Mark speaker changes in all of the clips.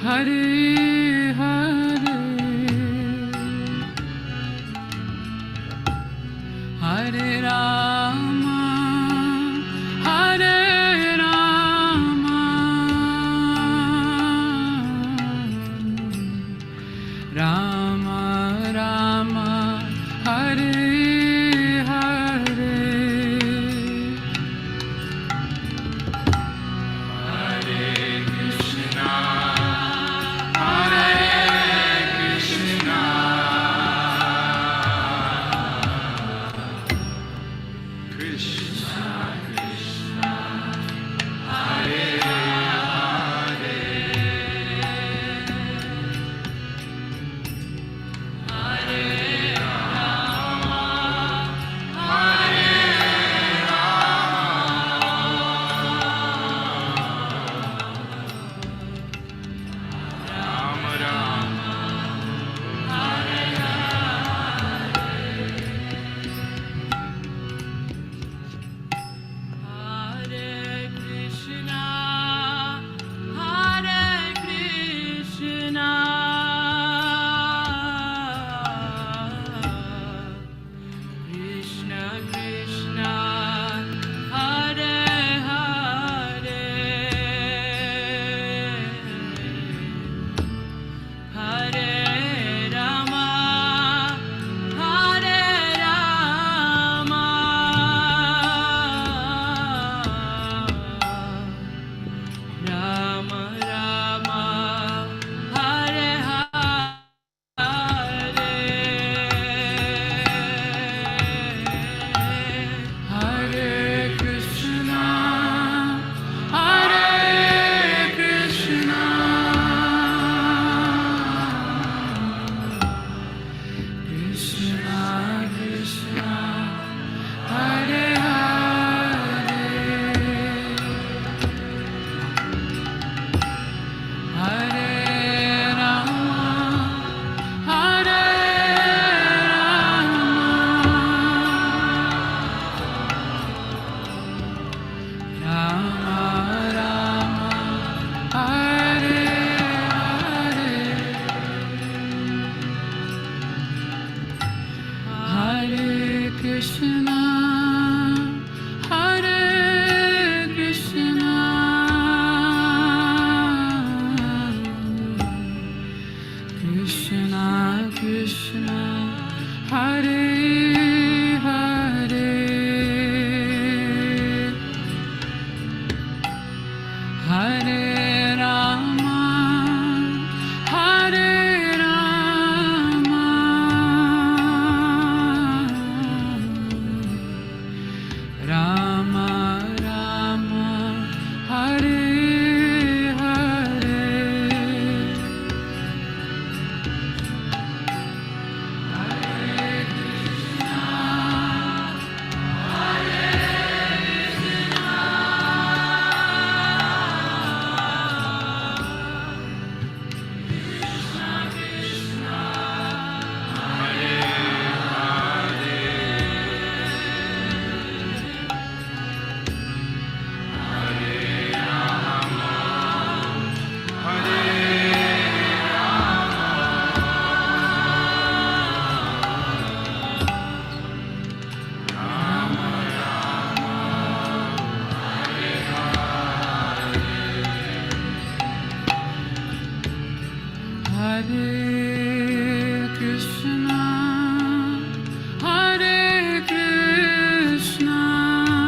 Speaker 1: Hare Hare, Hare Rama, Hare Rama, Rama Rama, Hare Hare, Hare Krishna, Hare Krishna, Krishna Krishna, Hare Hare, Hare Rama, Hare Rama, Rama Rama, Hare Hare Krishna, Hare Krishna, Krishna Krishna, Hare Hare, Hare Rama, Hare Rama, Rama Rama, Hare Hare, Hare Krishna, Hare Krishna, Krishna Krishna, Hare Hare, Hare Rama, Hare Rama, Rama Rama, Hare Hare, Hare Krishna, Hare Krishna, Krishna Krishna,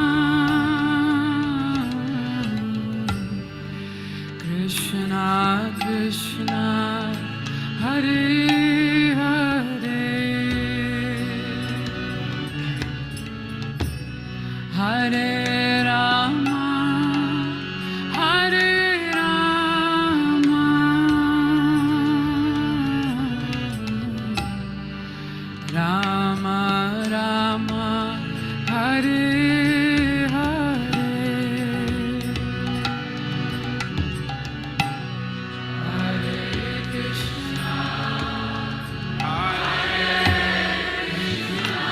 Speaker 1: Hare Hare, Hare Rama, Hare Rama, Rama Rama, Hare Hare, Hare Krishna, Hare Hare Rama, Hare Rama, Rama Rama, Hare Hare, Hare Krishna, Hare Krishna,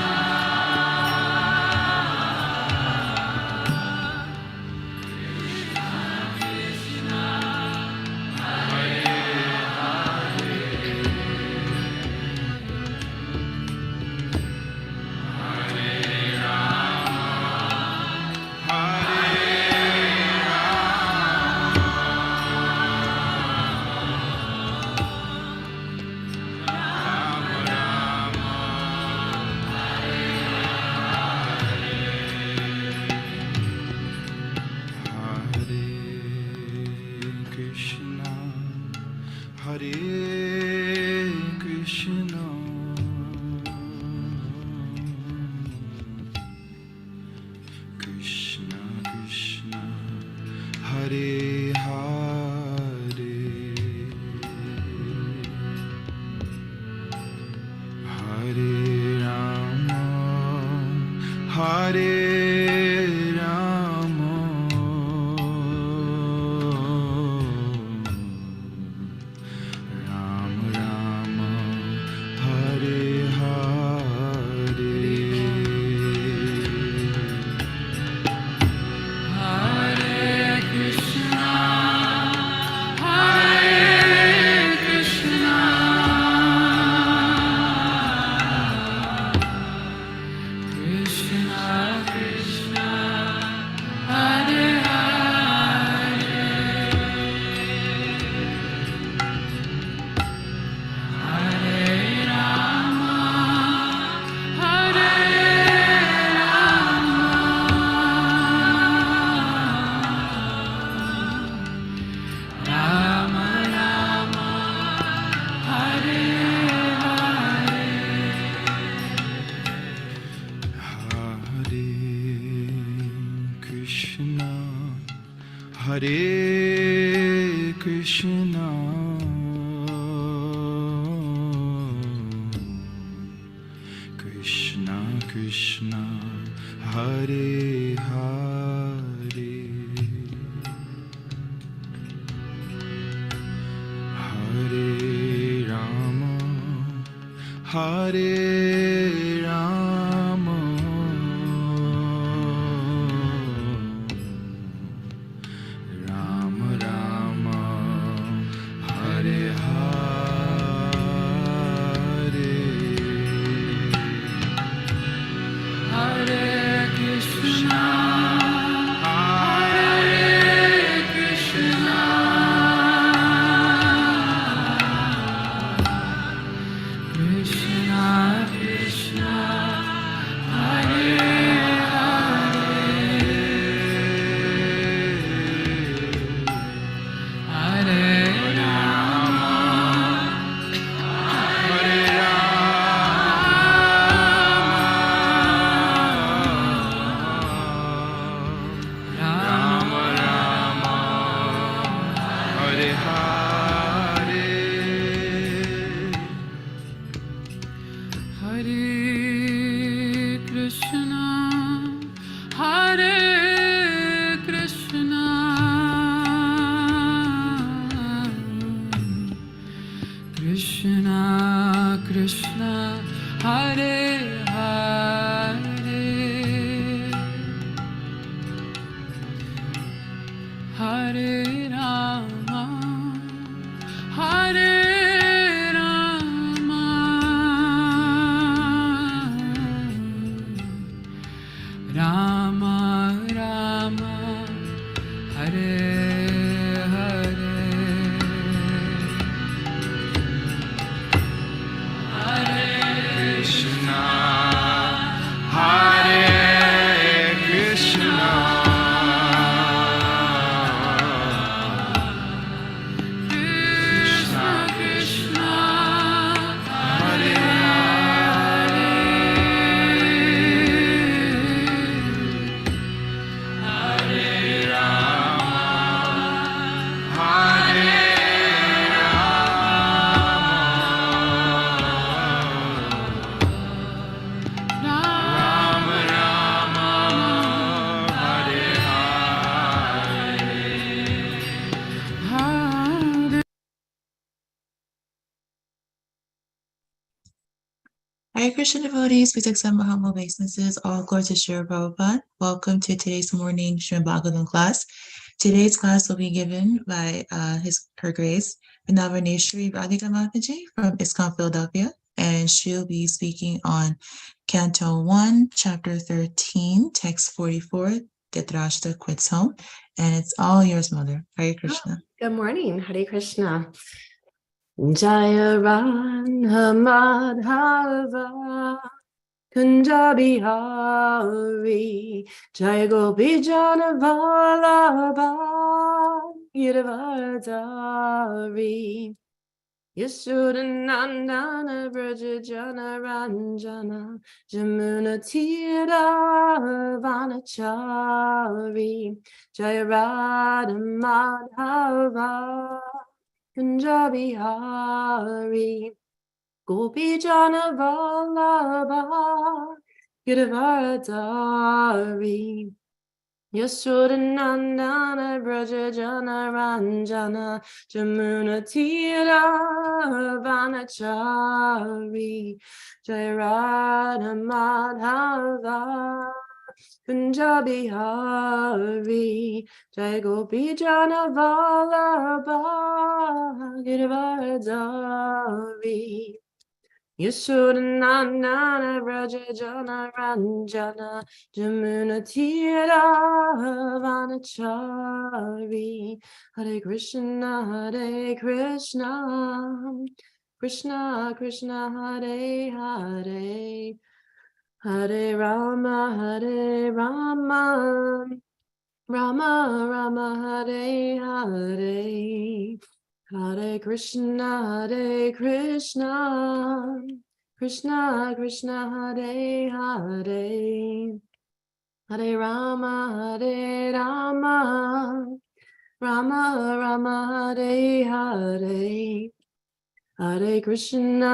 Speaker 2: Hare Krishna, Krishna Krishna, Hare Hare, Hare Rama, Hare Rama, Ram Rama, Hare Hare,
Speaker 1: Hare Krishna, Hare Krishna, Krishna Krishna, Hare Hare, Hare Rama, Hare Rama, Rama Rama, Hare Hare,
Speaker 2: Hare Krishna, Hare Krishna, Krishna Krishna, Hare Hare, Hare Rama, Hare Rama, Rama Rama, Hare Hare,
Speaker 1: Hare Krishna, Hare Krishna, Krishna Krishna, Hare Hare, Hare Rama,
Speaker 2: Hare Rama, Rama Hare Hare,
Speaker 1: Hare Krishna, Hare Krishna, Krishna Krishna, Hare Hare, Hare Rama, Hare Rama, Rama Rama, Hare Hare, Hare
Speaker 2: Krishna, Hare Krishna,
Speaker 1: Krishna Krishna,
Speaker 2: Hare
Speaker 1: Hare
Speaker 2: Rama, Hare Rama, Rama Hare
Speaker 1: Hare.
Speaker 3: Hare Krishna devotees, please accept my humble obeisances. All glory to Shri Prabhupada. Welcome to today's morning Srimad Bhagavatam class. Today's class will be given by Her Grace, Vinavraneshri Radhika Mataji from ISKCON Philadelphia, and she'll be speaking on Canto 1, Chapter 13, Text 44, Dhritarashtra quits home. And it's all yours, Mother. Hare Krishna.
Speaker 4: Good morning, Hare Krishna. Jaya Radha Madhava Kunja Bihari Jaya Gopi Jana Vallabha Giravardhari Yashodanandana Vrajajana Ranjana Jamuna Tira Vanachari Jayarada Madhava Punjabi Hari Gopi Jana Vallabha Giridharadari Yashodanandana Vrajajana Ranjana Jamuna Tira Vanachari Jayarada Madhava Punjabi Hari Jai Gopi Jana Vallabha Giridharadari Yashodanandana Vrajajana Ranjana Jamuna Tira Vanachari Hare Krishna Krishna Krishna Hare Hare Hare Rama Rama Rama Hare Hare Hare Krishna Krishna Krishna Hare Hare Hare Rama Rama Rama Hare Hare Hare Krishna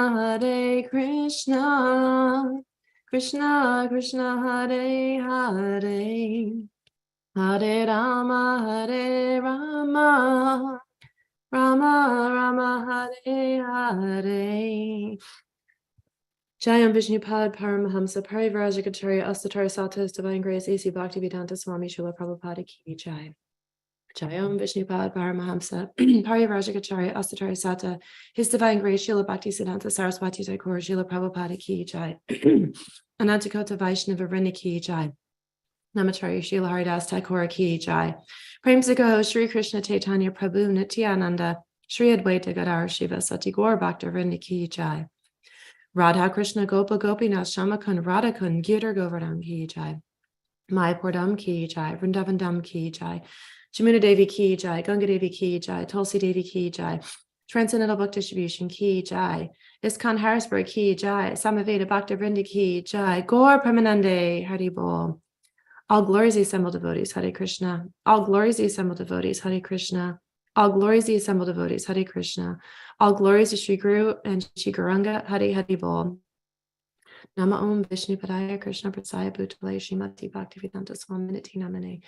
Speaker 4: Krishna Krishna Hare Hare Hare Rama Rama Rama Hare Hare Jayam Vishnupad Paramahamsa Parivrajacharya Astatara Satas Divine Grace A.C. Bhaktivedanta Swami Srila Prabhupada Ki Jai. Jayam Vishnupad Paramahamsa Parivrajacharya Astatara Sata His Divine Grace Srila Bhaktisiddhanta Saraswati Thakur Srila Prabhupada Ki Jai. Anantakota Vaishnava Vrinda Ki Jai. Namacharya Srila Haridas Thakur Ki Jai. Prem Sigaho Sri Krishna Chaitanya Prabhu Nityananda Sri Advaita Gadar Shiva Sati Gaur Bhakta Vrinda Ki Jai. Radha Krishna Gopa Gopinath Shamakun Radhakun Girdhar Govardhan Ki Jai. Mayapurdam Ki Jai. Vrindavandam Ki Jai. Jamuna Devi Ki Jai. Ganga Devi Ki Jai. Tulsi Devi Ki Jai. Transcendental Book Distribution Ki Jai. ISKCON Harrisburg Ki Jai. Samaveda Bhakta Vrinda Ki Jai. Gaur Pramanande Hari Bol. All glories the assembled devotees, Hare Krishna. All glories the assembled devotees, Hare Krishna. All glories the assembled devotees, Hare Krishna. All glories to Shri Guru and Shri Gauranga, Hare Hari Bol. Nama Om Vishnu Padaya Krishna Prasaya Bhutale Srimati Bhaktivedanta Swami Niti Namane.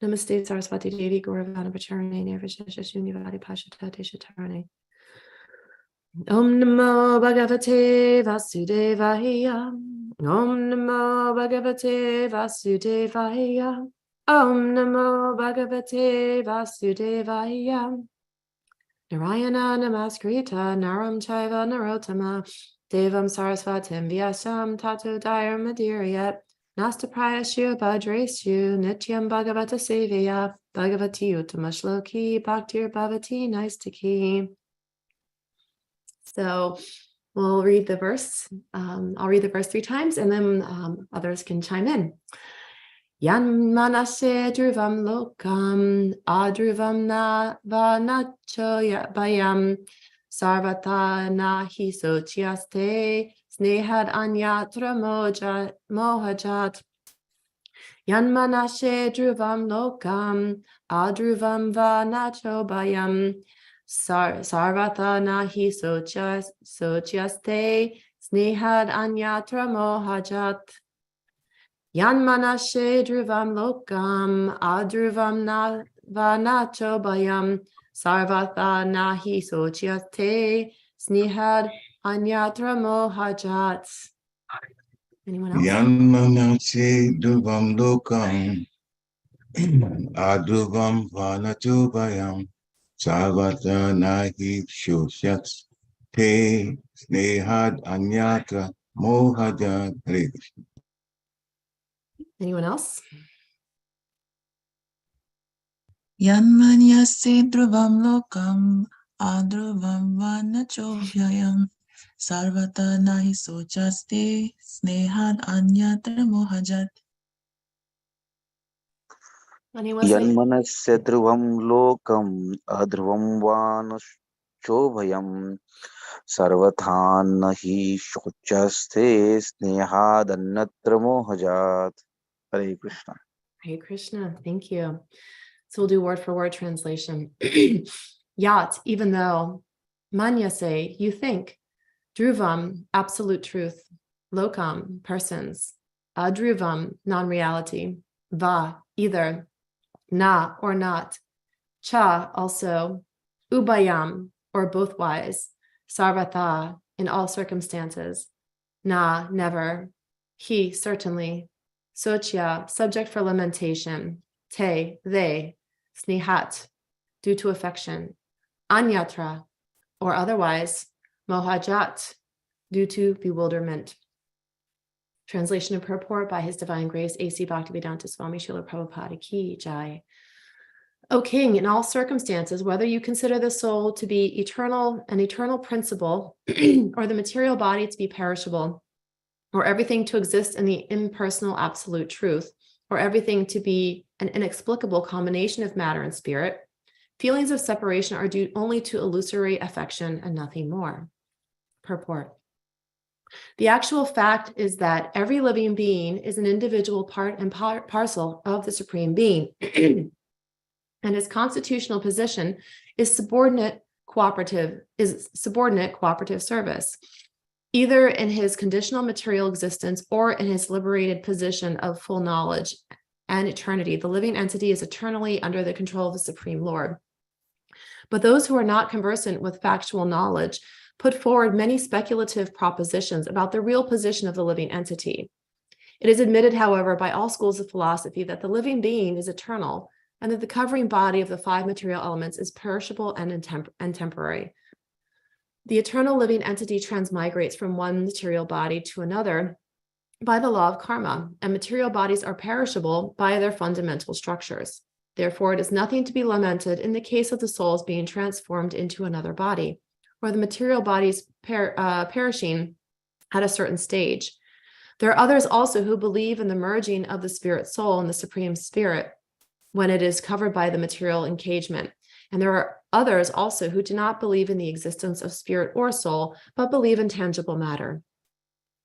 Speaker 4: Namaste Saraswati Devi Gauravana Pacharane Nirvishesha Shunyavadi Pashata Deshatarane. Om Namo Bhagavate Vasudevaya. Om Namo Bhagavate Vasudevaya. Om Namo Bhagavate Vasudevaya. Narayana Namaskrita Naram Chaiva Narottama Devam Sarasvatim Vyasam Tato Dayam Madhuriyat Nastapraya Shri Bhadreshu Nityam Bhagavata Sevaya Bhagavati Uttamashloki Bhaktir Bhavati Naistaki. So we'll read the verse. I'll read the verse 3 times and then others can chime in. Yan manase dhruvam lokam adhruvam na vanacho bayam sarvata nahi sochiaste snehad anyatra mohajat. Yan manase dhruvam lokam adhruvam vanacho bayam sarvata nahi sochiaste snehad anyatra mohajat. Yan manashe dhruvam lokam adhruvam na vanacho bayam sarvata nahi sochiate snihad anyatra mohajat. Anyone else?
Speaker 2: Yan manase dhruvam lokam adhruvam vanacho bayam sarvata nahi shosyat te snehad anyatra mohajat. Hare Krishna.
Speaker 4: Anyone else?
Speaker 3: Yanmanyase dhruvam lokam adhruvam vanachobhyayam sarvata nahi sochaste snehad anyatra mohajat.
Speaker 4: Anyone say?
Speaker 5: Yanmanasya dhruvam lokam adhruvam चोभयम् सर्वथा न हि शोचस्ते स्नेहादन्यत्र मोहजात्. Hare Krishna.
Speaker 4: Hare Krishna, thank you. So we'll do word for word translation. Yat, even though, manyase, you think, dhruvam, absolute truth, lokam, persons, adhruvam, non-reality, va, either, na, or not, cha, also, ubayam, or both wise, sarvatha, in all circumstances, na, never, he, certainly, sochya, subject for lamentation, te, they, snehat, due to affection, anyatra, or otherwise, mohajat, due to bewilderment. Translation and purport by His Divine Grace, A.C. Bhaktivedanta Swami Srila Prabhupada Ki Jai. O King, in all circumstances, whether you consider the soul to be eternal, an eternal principle, or the material body to be perishable, or everything to exist in the impersonal absolute truth, or everything to be an inexplicable combination of matter and spirit, feelings of separation are due only to illusory affection and nothing more. Purport. The actual fact is that every living being is an individual part and parcel of the Supreme Being, and his constitutional position is subordinate cooperative service, either in his conditional material existence or in his liberated position of full knowledge and eternity. The living entity is eternally under the control of the Supreme Lord. But those who are not conversant with factual knowledge put forward many speculative propositions about the real position of the living entity. It is admitted, however, by all schools of philosophy that the living being is eternal and that the covering body of the five material elements is perishable and temporary. The eternal living entity transmigrates from one material body to another by the law of karma, and material bodies are perishable by their fundamental structures. Therefore, it is nothing to be lamented in the case of the souls being transformed into another body, or the material bodies perishing at a certain stage. There are others also who believe in the merging of the spirit soul and the Supreme Spirit when it is covered by the material engagement. And there are others also who do not believe in the existence of spirit or soul, but believe in tangible matter.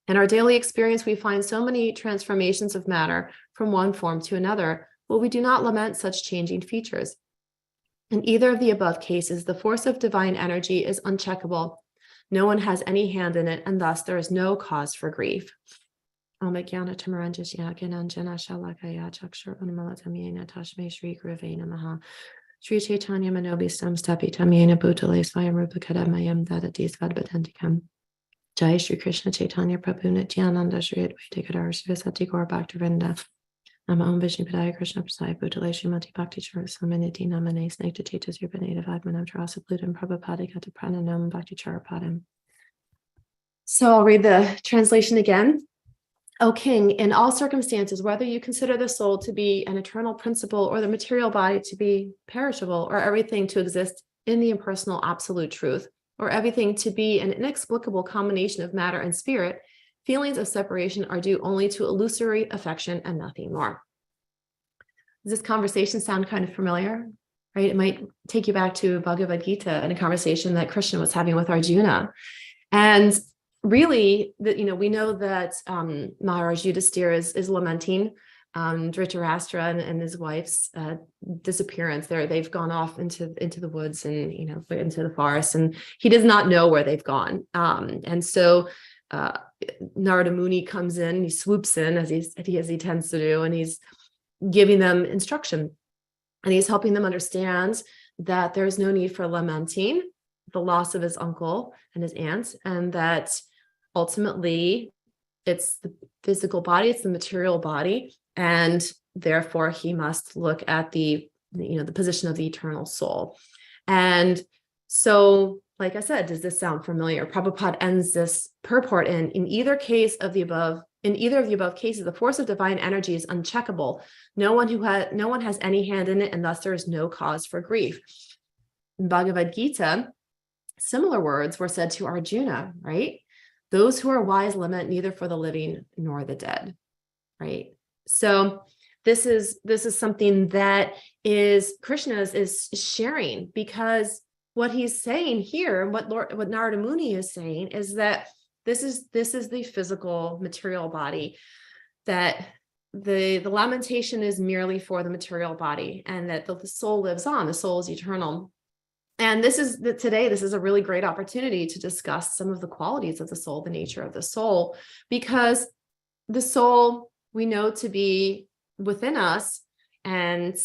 Speaker 4: In our daily experience, we find so many transformations of matter from one form to another, but we do not lament such changing features. In either of the above cases, the force of divine energy is uncheckable. No one has any hand in it, and thus there is no cause for grief. Sri Chaitanya Manobistam Stapitamyena Bhutale Swayam Rupa Kadamayam Dadati Svadbatantikam. Jai Shri Krishna Chaitanya Prabhu Nityananda Shri Advaita Gadara Srivasati Gaur Bhaktivinoda Nama Om Vishnu Padaya Krishna Prasaya Bhutale Srimati Bhakti Charanamiti Namane Snekta Chetas Rupaneta Vadmanam Tarasa Plutam Prabhupada Kata Prananam Bhakti Charapadam. So I'll read the translation again. O King, in all circumstances, whether you consider the soul to be an eternal principle or the material body to be perishable, or everything to exist in the impersonal absolute truth, or everything to be an inexplicable combination of matter and spirit, feelings of separation are due only to illusory affection and nothing more. Does this conversation sound kind of familiar? Right? It might take you back to Bhagavad Gita and a conversation that Krishna was having with Arjuna. And really, we know that Maharaj Yudhisthira is lamenting Dhritarashtra and his wife's disappearance. They've gone off into the woods and into the forest, and he does not know where they've gone. And so Narada Muni comes in, he swoops in as he tends to do, and he's giving them instruction, and he's helping them understand that there's no need for lamenting the loss of his uncle and his aunt, and that ultimately it's the physical body, it's the material body, and therefore he must look at the position of the eternal soul. And so, like I said, does this sound familiar? Prabhupada ends this purport in either of the above cases, the force of divine energy is uncheckable. No one has any hand in it, and thus there is no cause for grief. In Bhagavad Gita, similar words were said to Arjuna, right? Those who are wise lament neither for the living nor the dead, right? So this is something that is Krishna's is sharing, because what he's saying here, and what Narada Muni is saying, is that this is the physical material body, that the lamentation is merely for the material body, and that the soul lives on, the soul is eternal. And today, this is a really great opportunity to discuss some of the qualities of the soul, the nature of the soul, because the soul we know to be within us, and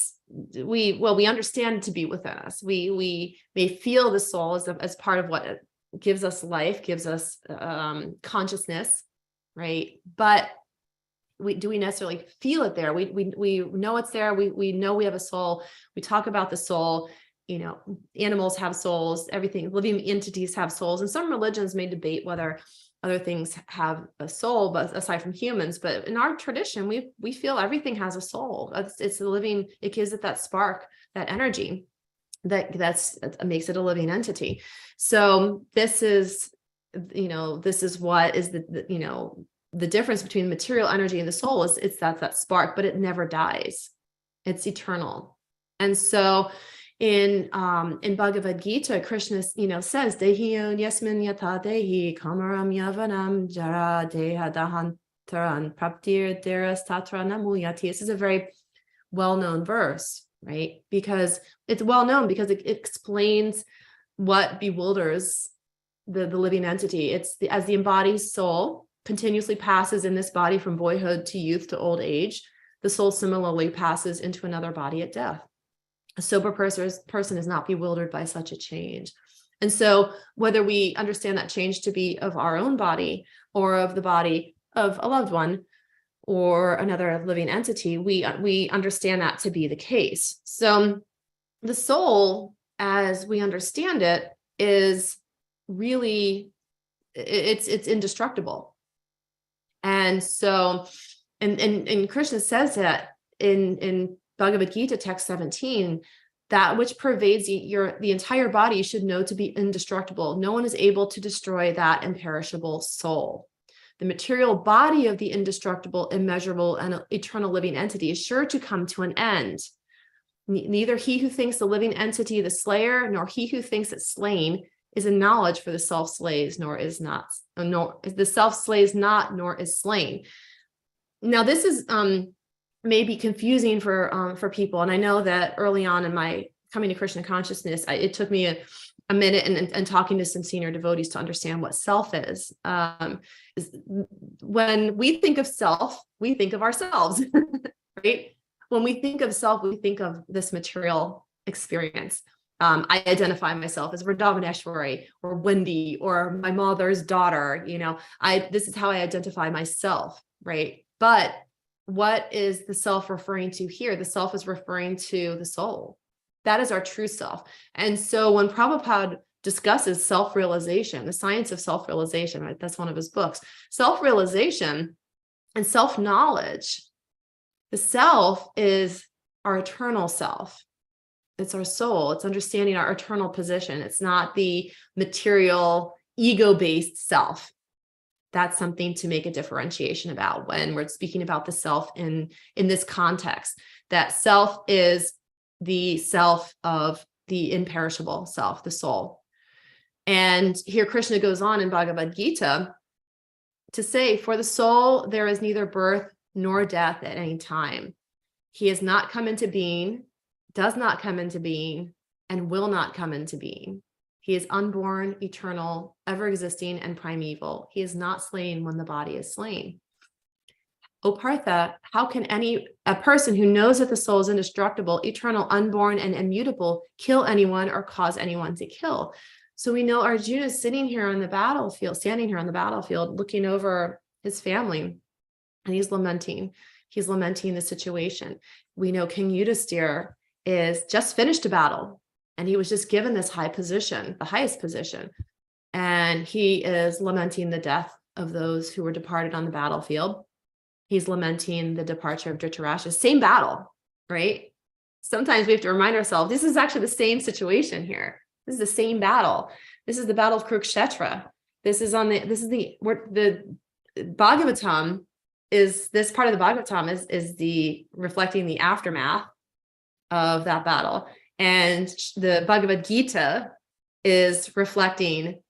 Speaker 4: we understand to be within us. We may feel the soul as part of what gives us life, gives us consciousness, right? But do we necessarily feel it there? We know it's there. We know we have a soul. We talk about the soul. Animals have souls, everything, living entities have souls. And some religions may debate whether other things have a soul, but aside from humans. But in our tradition, we feel everything has a soul. It's a living, it gives it that spark, that energy that makes it a living entity. So this is what is the difference between material energy and the soul is it's that spark, but it never dies. It's eternal. And so in Bhagavad Gita, Krishna, says, Dehiyon yasmin yata dehi kamaram yavanam jara deha dahantaran praptir deras tatra namuyati. This is a very well-known verse, right? Because it's well-known because it explains what bewilders the living entity. It's as the embodied soul continuously passes in this body from boyhood to youth to old age, the soul similarly passes into another body at death. A sober person is not bewildered by such a change. And so whether we understand that change to be of our own body or of the body of a loved one or another living entity, we understand that to be the case. So the soul, as we understand it, is really, it's indestructible. And so, and Krishna says that in Bhagavad Gita text 17, that which pervades the entire body you should know to be indestructible. No one is able to destroy that imperishable soul. The material body of the indestructible, immeasurable, and eternal living entity is sure to come to an end. Neither he who thinks the living entity the slayer, nor he who thinks it slain is in knowledge, for the self slays, nor is slain. Now, this is may be confusing for people. And I know that early on in my coming to Krishna consciousness, it took me a minute and talking to some senior devotees to understand what self is. When we think of self, we think of ourselves, right? When we think of self, we think of this material experience. I identify myself as Vrindavaneshwari or Wendy or my mother's daughter. This is how I identify myself, right? But what is the self referring to here? The self is referring to the soul. That is our true self. And so when Prabhupada discusses self-realization, the science of self-realization, right? That's one of his books. Self-realization and self-knowledge, the self is our eternal self. It's our soul. It's understanding our eternal position. It's not the material, ego-based self. That's something to make a differentiation about when we're speaking about the self in this context. That self is the self of the imperishable self, the soul. And here Krishna goes on in Bhagavad Gita to say, for the soul, there is neither birth nor death at any time. He has not come into being, does not come into being, and will not come into being. He is unborn, eternal, ever-existing, and primeval. He is not slain when the body is slain. O Partha, how can a person who knows that the soul is indestructible, eternal, unborn, and immutable kill anyone or cause anyone to kill? So we know Arjuna is standing here on the battlefield, looking over his family, and he's lamenting. He's lamenting the situation. We know King Yudhisthira is just finished a battle. And he was just given this high position, the highest position. And he is lamenting the death of those who were departed on the battlefield. He's lamenting the departure of Dhritarashtra. Same battle, right? Sometimes we have to remind ourselves, this is actually the same situation here. This is the same battle. This is the battle of Kurukshetra. This is the Bhagavatam is, this part of the Bhagavatam is the reflecting the aftermath of that battle. And the Bhagavad Gita is reflecting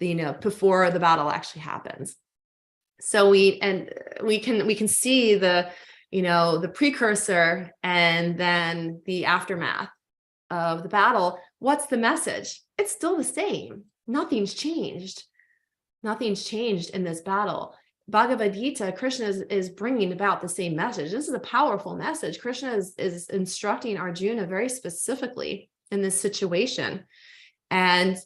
Speaker 4: the, before the battle actually happens. So we can see the, the precursor and then the aftermath of the battle. What's the message? It's still the same. Nothing's changed. Nothing's changed in this battle. Bhagavad Gita, Krishna is bringing about the same message. This is a powerful message. Krishna is instructing Arjuna very specifically in this situation. And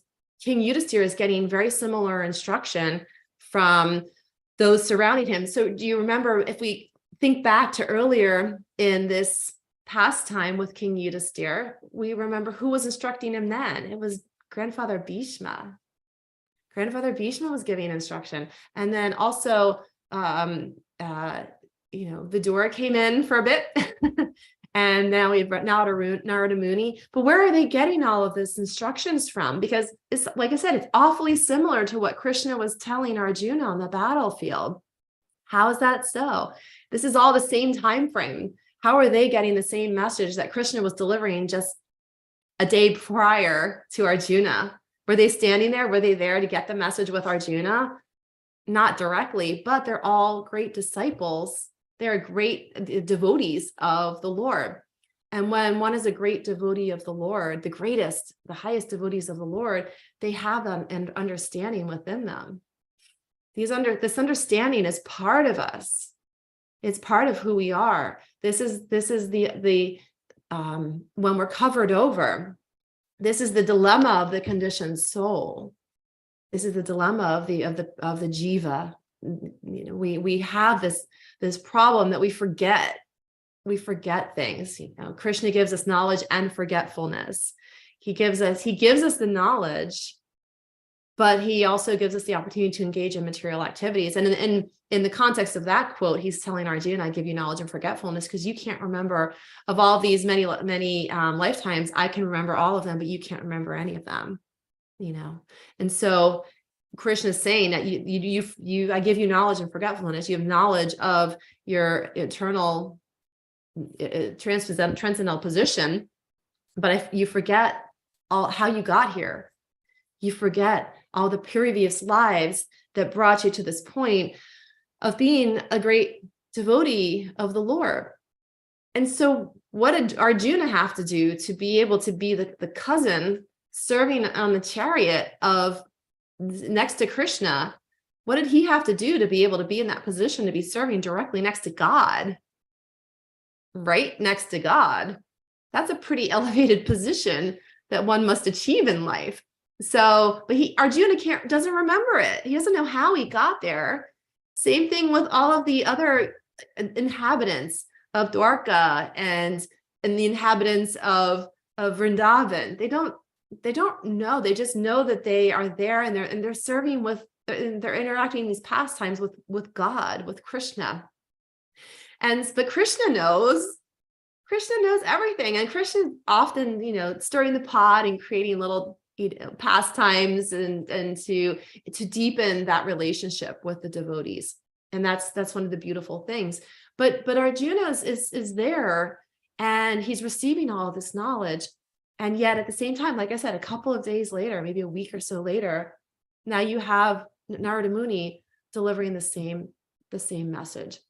Speaker 4: King Yudhisthira is getting very similar instruction from those surrounding him. So do you remember, if we think back to earlier in this pastime with King Yudhisthira, we remember who was instructing him then. It was Grandfather Bhishma. Grandfather Bhishma was giving instruction. And then also, Vidura came in for a bit. And now we have Narada Muni. But where are they getting all of this instructions from? Because it's, like I said, it's awfully similar to what Krishna was telling Arjuna on the battlefield. How is that so? This is all the same time frame. How are they getting the same message that Krishna was delivering just a day prior to Arjuna? Were they standing there? Were they there to get the message with Arjuna? Not directly, but they're all great disciples. They're great devotees of the Lord. And when one is a great devotee of the Lord, the highest devotees of the Lord, they have an understanding within them. This understanding is part of us. It's part of who we are. This is the when we're covered over. This is the dilemma of the conditioned soul. This is the dilemma of the jiva. We have this problem that we forget. We forget things. Krishna gives us knowledge and forgetfulness. He gives us the knowledge, but he also gives us the opportunity to engage in material activities. And in the context of that quote, he's telling Arjuna, I give you knowledge and forgetfulness because you can't remember of all these many lifetimes. I can remember all of them, but you can't remember any of them, And so Krishna is saying that I give you knowledge and forgetfulness. You have knowledge of your eternal transcendental position, but if you forget how you got here, you forget all the previous lives that brought you to this point of being a great devotee of the Lord. And so what did Arjuna have to do to be able to be the cousin serving on the chariot of next to Krishna? What did he have to do to be able to be in that position, to be serving directly next to God? Right next to God. That's a pretty elevated position that one must achieve in life. So, but Arjuna doesn't remember it. He doesn't know how he got there. Same thing with all of the other inhabitants of Dwarka and the inhabitants of Vrindavan. They don't know. They just know that they are there and they're serving they're interacting in these pastimes with God, with Krishna. But Krishna knows everything. And Krishna often, stirring the pot and creating little pastimes and to deepen that relationship with the devotees. And that's one of the beautiful things. But Arjuna is there and he's receiving all of this knowledge. And yet at the same time, like I said, a couple of days later, maybe a week or so later, now you have Narada Muni delivering the same message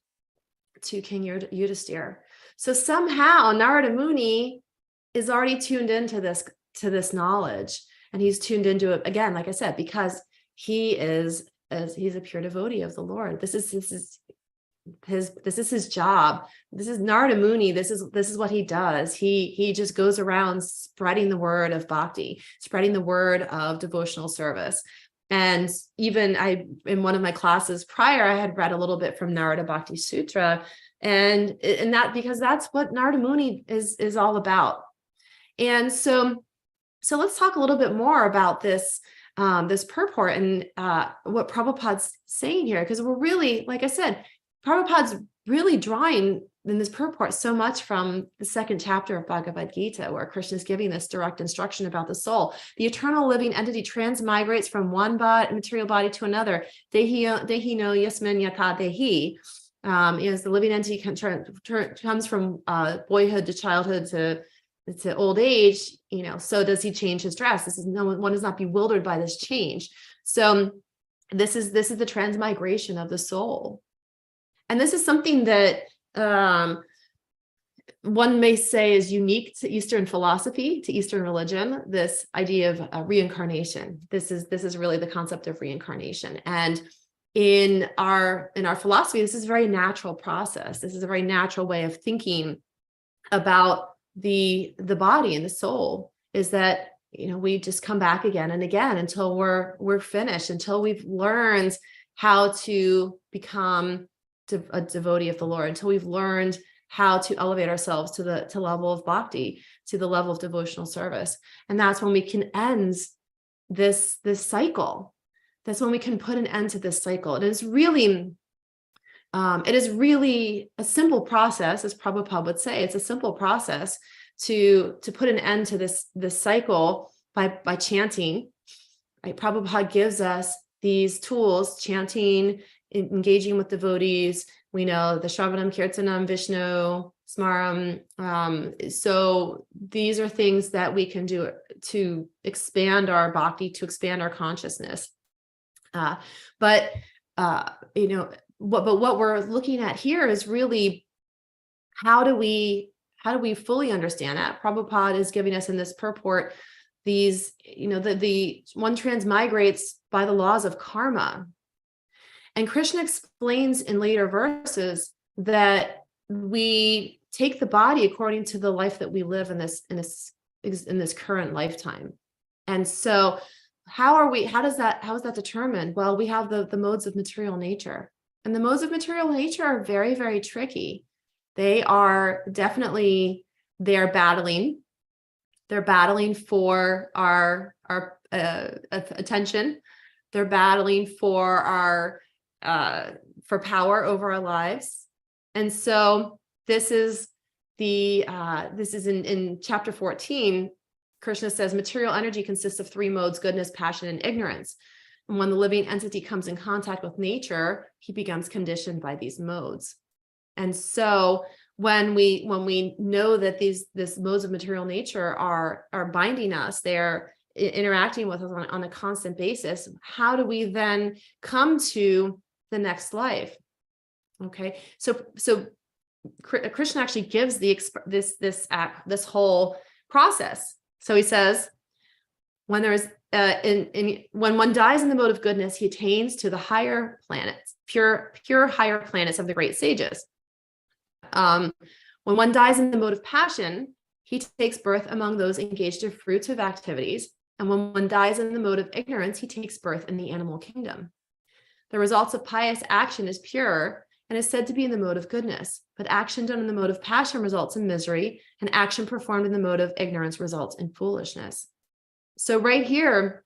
Speaker 4: to King Yudhisthira. So somehow Narada Muni is already tuned into this knowledge, and he's tuned into it again, like I said, because he's a pure devotee of the Lord. This is his job. This is Narada Muni. This is what he does. He just goes around spreading the word of bhakti, spreading the word of devotional service. And even in one of my classes prior, I had read a little bit from Narada Bhakti Sutra, and that because that's what Narada Muni is all about. And so let's talk a little bit more about this purport and what Prabhupada's saying here, because we're really, like I said, Prabhupada's really drawing in this purport so much from the second chapter of Bhagavad Gita, where Krishna is giving this direct instruction about the soul. The eternal living entity transmigrates from one material body to another. Dehi no yasmin yata dehi. Is the living entity comes from boyhood to childhood to to old age, so does he change his dress? One is not bewildered by this change. So this is the transmigration of the soul. And this is something that one may say is unique to Eastern philosophy, to Eastern religion, this idea of reincarnation. This is really the concept of reincarnation. And in our philosophy, this is a very natural process. This is a very natural way of thinking about the body and the soul, is that we just come back again and again until we're finished, until we've learned how to become a devotee of the Lord, until we've learned how to elevate ourselves to the level of bhakti, to the level of devotional service. And that's when we can end this cycle. That's when we can put an end to this cycle. It is really a simple process, as Prabhupada would say. It's a simple process to put an end to this cycle by chanting. Right? Prabhupada gives us these tools: chanting, engaging with devotees. We know the Shravanam, Kirtanam, Vishnu, Smaram. So these are things that we can do to expand our bhakti, to expand our consciousness. But what we're looking at here is really how do we fully understand that? Prabhupada is giving us in this purport these, the one transmigrates by the laws of karma. And Krishna explains in later verses that we take the body according to the life that we live in this current lifetime. And so how is that determined? Well, we have the modes of material nature. And the modes of material nature are very, very tricky. They are battling. They're battling for our attention. They're battling for for power over our lives. And so this is in chapter 14. Krishna says material energy consists of three modes: goodness, passion, and ignorance. And when the living entity comes in contact with nature, he becomes conditioned by these modes. And so when we know that these modes of material nature are binding us, they're interacting with us on a constant basis, how do we then come to the next life? Okay, so Krishna actually gives this whole process. So he says, when there's when one dies in the mode of goodness, he attains to the higher planets, pure higher planets of the great sages. When one dies in the mode of passion, he takes birth among those engaged in fruitive activities. And when one dies in the mode of ignorance, he takes birth in the animal kingdom. The results of pious action is pure and is said to be in the mode of goodness, but action done in the mode of passion results in misery, and action performed in the mode of ignorance results in foolishness. So right here,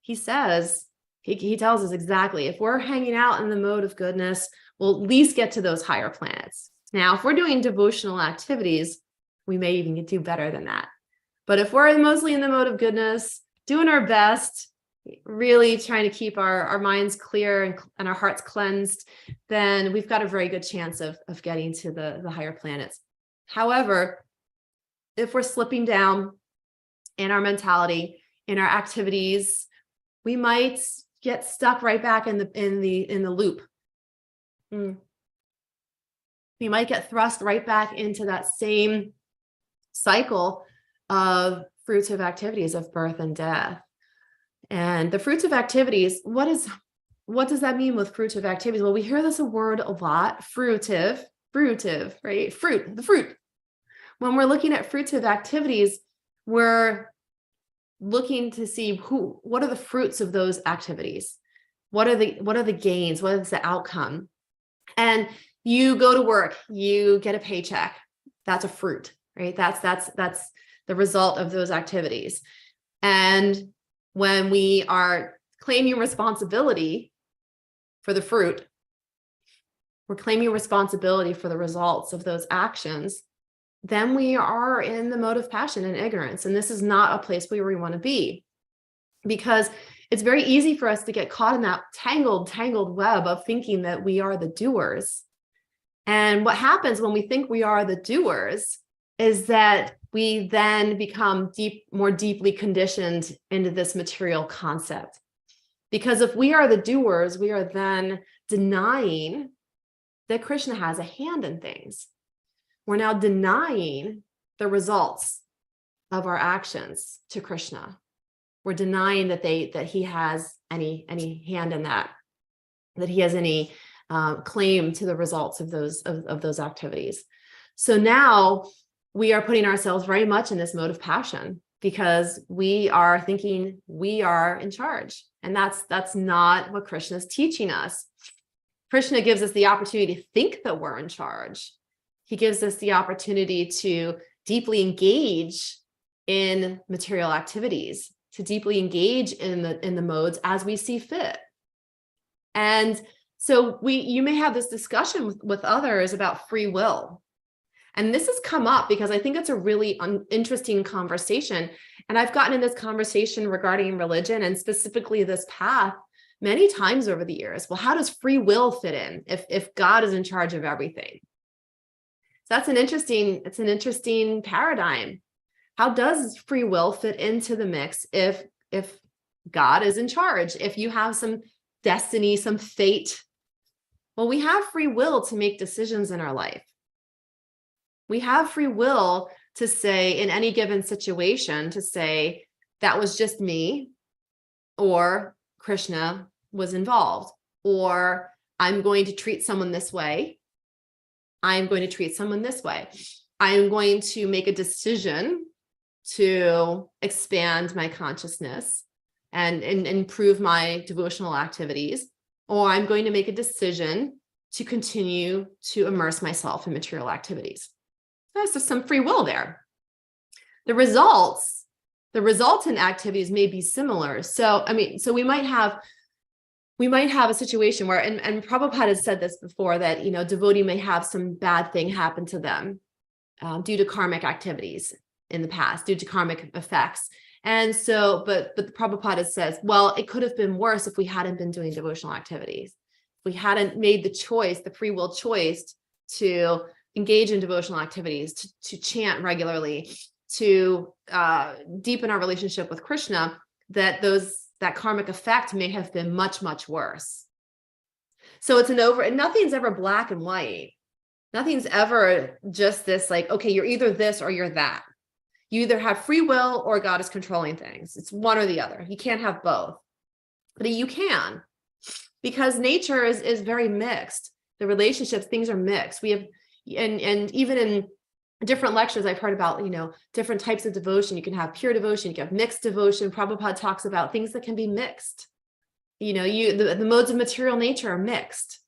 Speaker 4: he says, he tells us exactly, if we're hanging out in the mode of goodness, we'll at least get to those higher planets. Now, if we're doing devotional activities, we may even do better than that. But if we're mostly in the mode of goodness, doing our best, really trying to keep our minds clear and our hearts cleansed, then we've got a very good chance of getting to the higher planets. However, if we're slipping down in our mentality, in our activities, we might get stuck right back in the loop. We might get thrust right back into that same cycle of fruitive activities of birth and death. And the fruitive activities, what does that mean with fruitive activities? Well, we hear this word a lot, fruitive, right? The fruit. When we're looking at fruitive activities, we're looking to see what are the fruits of those activities? What are the gains? What is the outcome? And you go to work, you get a paycheck. That's a fruit, right? That's the result of those activities. And when we are claiming responsibility for the fruit, we're claiming responsibility for the results of those actions, then we are in the mode of passion and ignorance. And this is not a place where we want to be, because it's very easy for us to get caught in that tangled web of thinking that we are the doers. And what happens when we think we are the doers is that we then become more deeply conditioned into this material concept. Because if we are the doers, we are then denying that Krishna has a hand in things. We're now denying the results of our actions to Krishna. We're denying that he has any hand in that he has any claim to the results of those activities. So now we are putting ourselves very much in this mode of passion because we are thinking we are in charge. And that's not what Krishna is teaching us. Krishna gives us the opportunity to think that we're in charge. He gives us the opportunity to deeply engage in material activities, to deeply engage in the modes as we see fit. And so you may have this discussion with others about free will. And this has come up because I think it's a really interesting conversation. And I've gotten in this conversation regarding religion and specifically this path many times over the years. Well, how does free will fit in if God is in charge of everything? So it's an interesting paradigm. How does free will fit into the mix if God is in charge? If you have some destiny, some fate? Well, we have free will to make decisions in our life. We have free will to say in any given situation, to say that was just me, or Krishna was involved, or I'm going to treat someone this way. I'm going to treat someone this way. I'm going to make a decision to expand my consciousness and improve my devotional activities, or I'm going to make a decision to continue to immerse myself in material activities. So some free will there. The resultant activities may be similar. So we might have a situation where, and Prabhupada has said this before, that devotee may have some bad thing happen to them due to karmic activities in the past, due to karmic effects. And so, but the Prabhupada says, well, it could have been worse if we hadn't been doing devotional activities. If we hadn't made the choice, the free will choice to engage in devotional activities, to chant regularly, to deepen our relationship with Krishna, that karmic effect may have been much, much worse. So nothing's ever black and white. Nothing's ever just this like, okay, you're either this or you're that. You either have free will or God is controlling things. It's one or the other. You can't have both. But you can, because nature is very mixed. The relationships, things are mixed. We have, and even in different lectures, I've heard about, different types of devotion. You can have pure devotion, you can have mixed devotion. Prabhupada talks about things that can be mixed. The modes of material nature are mixed.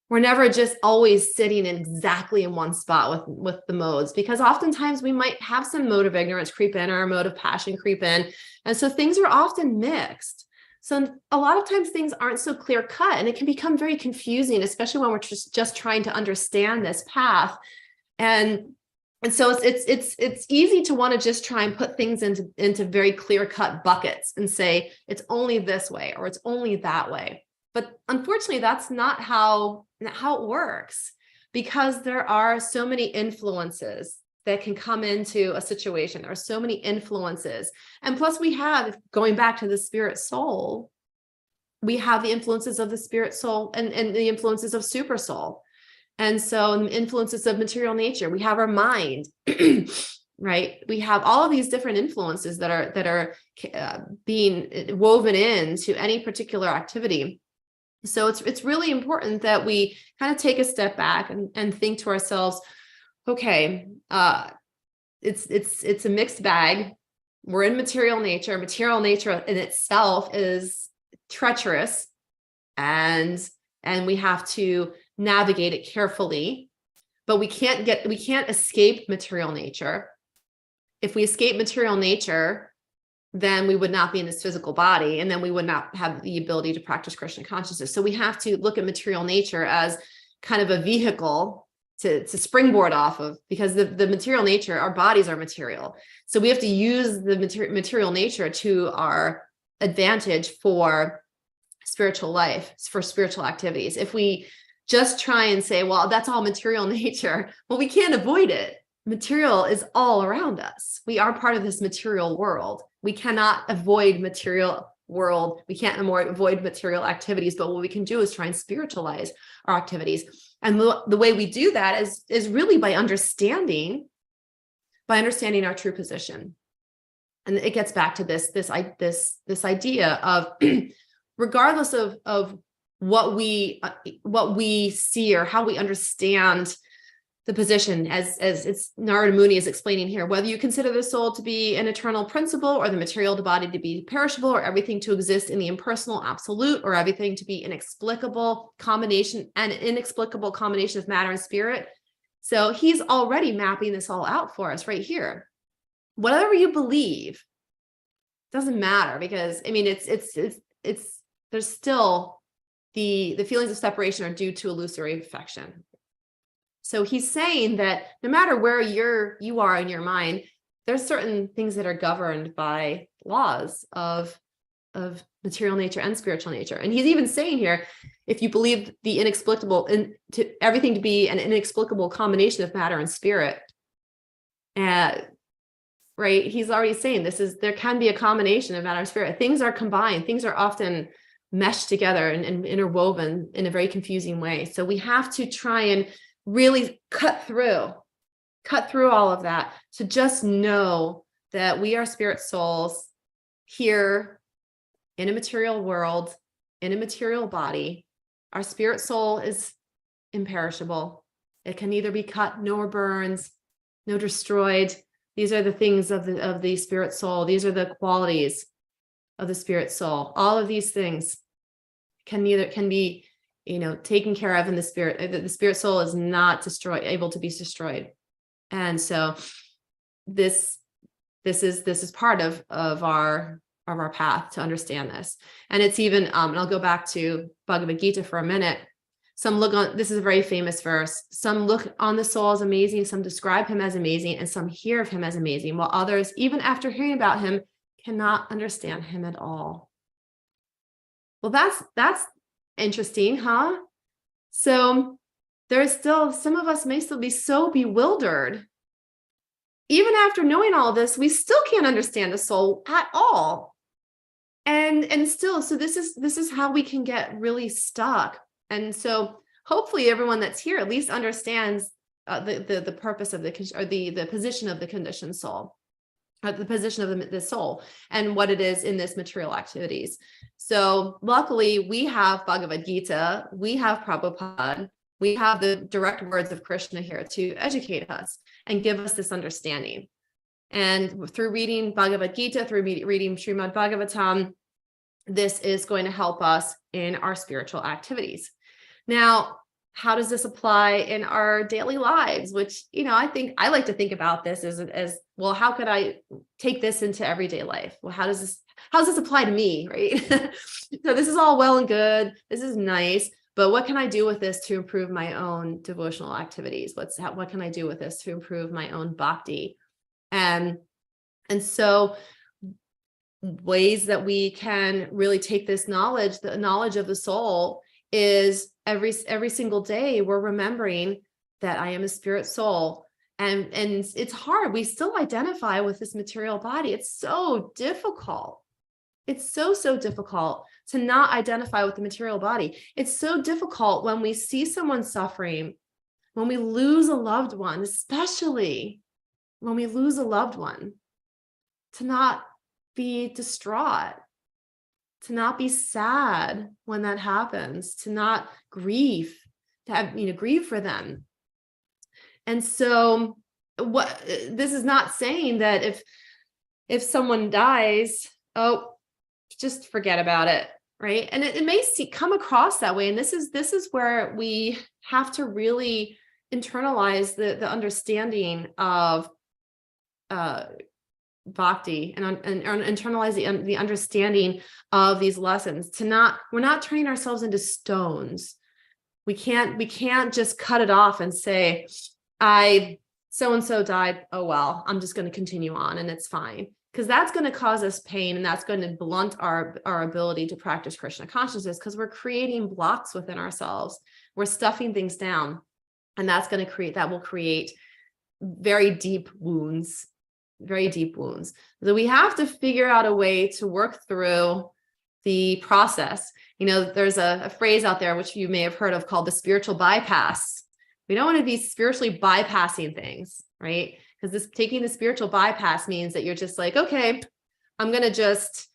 Speaker 4: We're never just always sitting exactly in one spot with the modes, because oftentimes we might have some mode of ignorance creep in or a mode of passion creep in. And so things are often mixed. So a lot of times things aren't so clear cut, and it can become very confusing, especially when we're just trying to understand this path. And so it's easy to want to just try and put things into very clear cut buckets and say it's only this way or it's only that way. But unfortunately, that's not how it works, because there are so many influences that can come into a situation. There are so many influences. And plus we have, going back to the spirit soul, we have the influences of the spirit soul and the influences of super soul. And so influences of material nature, we have our mind, right? We have all of these different influences that are being woven into any particular activity. So it's really important that we kind of take a step back and think to ourselves, okay, it's a mixed bag. We're in material nature. Material nature in itself is treacherous, and we have to navigate it carefully, but we can't escape material nature. If we escape material nature, then we would not be in this physical body, and then we would not have the ability to practice Krishna consciousness. So we have to look at material nature as kind of a vehicle to springboard off of, because the material nature, our bodies are material. So we have to use the material nature to our advantage for spiritual life, for spiritual activities. If we just try and say, well, that's all material nature, well, we can't avoid it. material is all around us. We are part of this material world. We cannot avoid material world. We can't avoid material activities, but what we can do is try and spiritualize our activities. And the way we do that is really by understanding our true position. And it gets back to this idea of regardless of what we see or how we understand the position, as it's Narada Muni is explaining here, whether you consider the soul to be an eternal principle or the material body to be perishable or everything to exist in the impersonal absolute or everything to be an inexplicable combination of matter and spirit. So he's already mapping this all out for us right here. Whatever you believe doesn't matter, because I mean it's there's still the feelings of separation are due to illusory affection. So he's saying that no matter where you are in your mind, there's certain things that are governed by laws of material nature and spiritual nature. And he's even saying here, if you believe the inexplicable and to everything to be an inexplicable combination of matter and spirit, right? He's already saying there can be a combination of matter and spirit. Things are combined. Things are often meshed together and interwoven in a very confusing way. So we have to try and really cut through all of that to just know that we are spirit souls here in a material world, in a material body. Our spirit soul is imperishable. It can neither be cut nor burned, nor destroyed. These are the things of the spirit soul. These are the qualities of the spirit soul. All of these things can be taken care of in the spirit. The spirit soul is not able to be destroyed. And so this is part of our path to understand this. And it's even, and I'll go back to Bhagavad Gita for a minute. This is a very famous verse. Some look on the soul as amazing, some describe him as amazing, and some hear of him as amazing, while others, even after hearing about him, cannot understand him at all. Well, that's interesting, huh? So there's still, some of us may still be so bewildered. Even after knowing all this, we still can't understand the soul at all. And still, so this is how we can get really stuck. And so hopefully everyone that's here at least understands the purpose of the position of the conditioned soul, the position of the soul and what it is in this material activities. So luckily we have Bhagavad Gita, we have Prabhupada, we have the direct words of Krishna here to educate us and give us this understanding. And through reading Bhagavad Gita, through reading Srimad Bhagavatam, this is going to help us in our spiritual activities. Now, how does this apply in our daily lives? Which, I think I like to think about this as well, how could I take this into everyday life? Well, how does this apply to me, right? So this is all well and good. This is nice, but what can I do with this to improve my own devotional activities? What can I do with this to improve my own bhakti? And so ways that we can really take this knowledge, the knowledge of the soul, is every single day we're remembering that I am a spirit soul. And it's hard. We still identify with this material body. It's so difficult. It's so difficult to not identify with the material body. It's so difficult when we see someone suffering, when we lose a loved one, especially when we lose a loved one, to not be distraught, to not be sad when that happens, to not grieve, to have, grieve for them. And so this is not saying that if someone dies, just forget about it, right? And it may come across that way. And this is where we have to really internalize the understanding of bhakti and internalize the understanding of these lessons. We're not turning ourselves into stones. We can't just cut it off and say, so-and-so died. Oh, well, I'm just going to continue on and it's fine. Because that's going to cause us pain and that's going to blunt our ability to practice Krishna consciousness, because we're creating blocks within ourselves. We're stuffing things down, and that will create very deep wounds, very deep wounds. So we have to figure out a way to work through the process. You know, there's a phrase out there, which you may have heard of, called the spiritual bypass. We don't want to be spiritually bypassing things, right? Because this taking the spiritual bypass means that you're just like, okay, I'm going to just,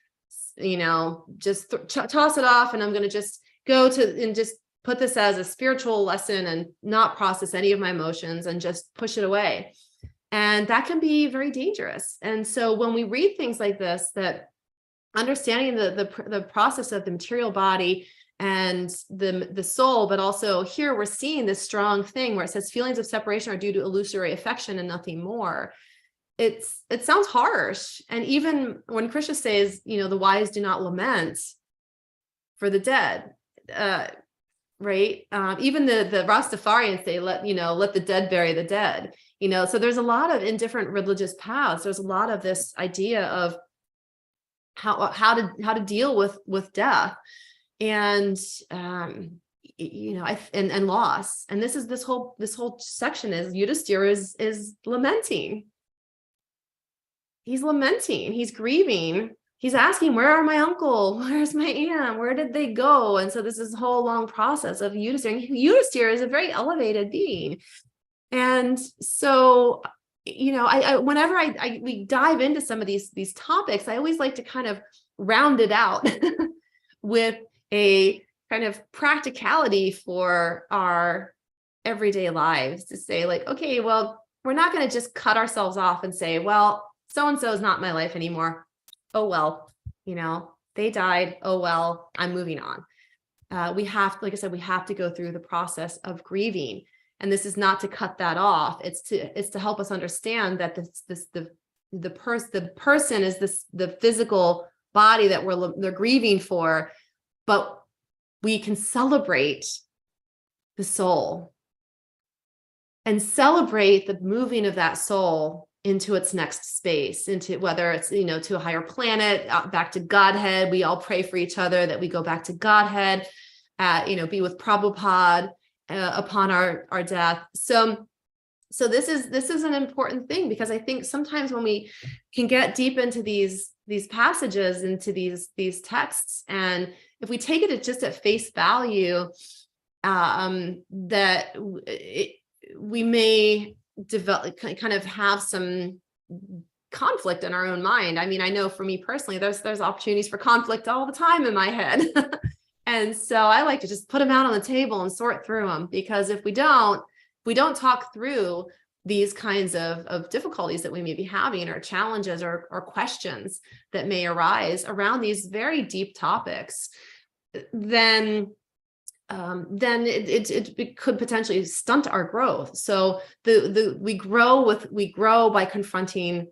Speaker 4: you know, just toss it off, and I'm going to just go to and just put this as a spiritual lesson and not process any of my emotions and just push it away. And that can be very dangerous. And so when we read things like this, that understanding the process of the material body and the soul, but also here we're seeing this strong thing where it says feelings of separation are due to illusory affection and nothing more. It sounds harsh. And even when Krishna says, you know, the wise do not lament for the dead, right? Even the Rastafarians say, let the dead bury the dead, you know. So there's a lot of, in different religious paths, there's a lot of this idea of how to deal with death and you know, and loss. And this whole section is Yudhisthira is lamenting. He's lamenting, he's grieving, he's asking, where are my uncle? Where's my aunt? Where did they go? And so this is a whole long process of Yudhisthira. Yudhisthira is a very elevated being. And so, you know, I whenever we dive into some of these topics, I always like to kind of round it out with a kind of practicality for our everyday lives, to say like, okay, well, we're not going to just cut ourselves off and say, well, so-and-so is not my life anymore. Oh, well, you know, they died. Oh, well, I'm moving on. We have, like I said, we have to go through the process of grieving. And this is not to cut that off. It's to help us understand that the person is the physical body that they're grieving for, but we can celebrate the soul and celebrate the moving of that soul into its next space, into whether it's, you know, to a higher planet, back to Godhead. We all pray for each other that we go back to Godhead, you know, be with Prabhupada upon our death. So this is an important thing, because I think sometimes when we can get deep into these passages, into these texts, and if we take it just at face value, that we may develop, kind of have some conflict in our own mind. I mean, I know for me personally, there's opportunities for conflict all the time in my head. And so I like to just put them out on the table and sort through them, because if we don't talk through these kinds of difficulties that we may be having, or challenges or questions that may arise around these very deep topics, then it could potentially stunt our growth. So we grow by confronting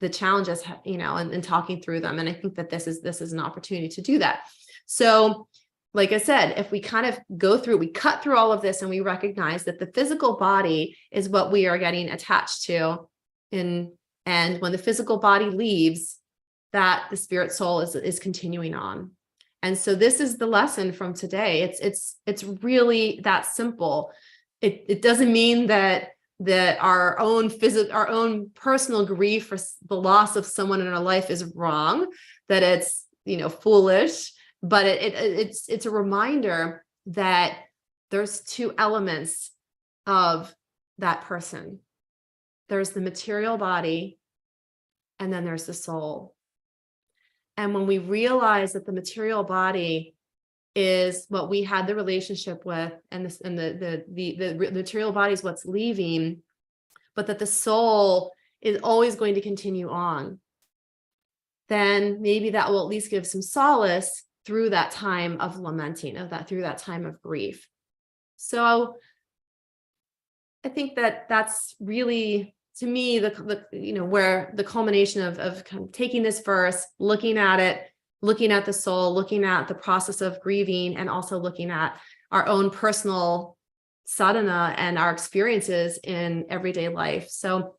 Speaker 4: the challenges, you know, and talking through them. And I think that this is an opportunity to do that. So like I said, if we kind of we cut through all of this, and we recognize that the physical body is what we are getting attached to, and when the physical body leaves, that the spirit soul is continuing on. And so this is the lesson from today. It's really that simple. It doesn't mean that our own personal grief for the loss of someone in our life is wrong, that it's, you know, foolish, but it's a reminder that there's two elements of that person. There's the material body, and then there's the soul. And when we realize that the material body is what we had the relationship with, and the material body is what's leaving, but that the soul is always going to continue on, then maybe that will at least give some solace through that time of lamenting, through that time of grief. So I think that's really, to me, the you know, where the culmination of kind of taking this verse, looking at it, looking at the soul, looking at the process of grieving, and also looking at our own personal sadhana and our experiences in everyday life. So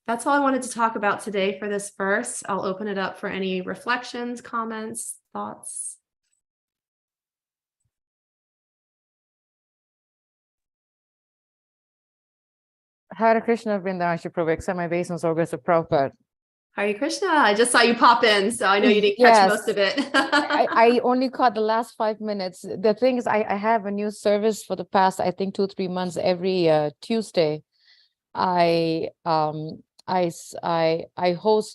Speaker 4: that's all I wanted to talk about today for this verse. I'll open it up for any reflections, comments, thoughts.
Speaker 6: Hare Krishna, Vrindavan Prabhu, accept my obeisance, all grace of Prabhupada.
Speaker 4: Hare Krishna. I just saw you pop in, so I know you didn't catch most of it.
Speaker 6: I only caught the last 5 minutes. The thing is, I have a new service for the past, I think, 2-3 months. Every Tuesday, I host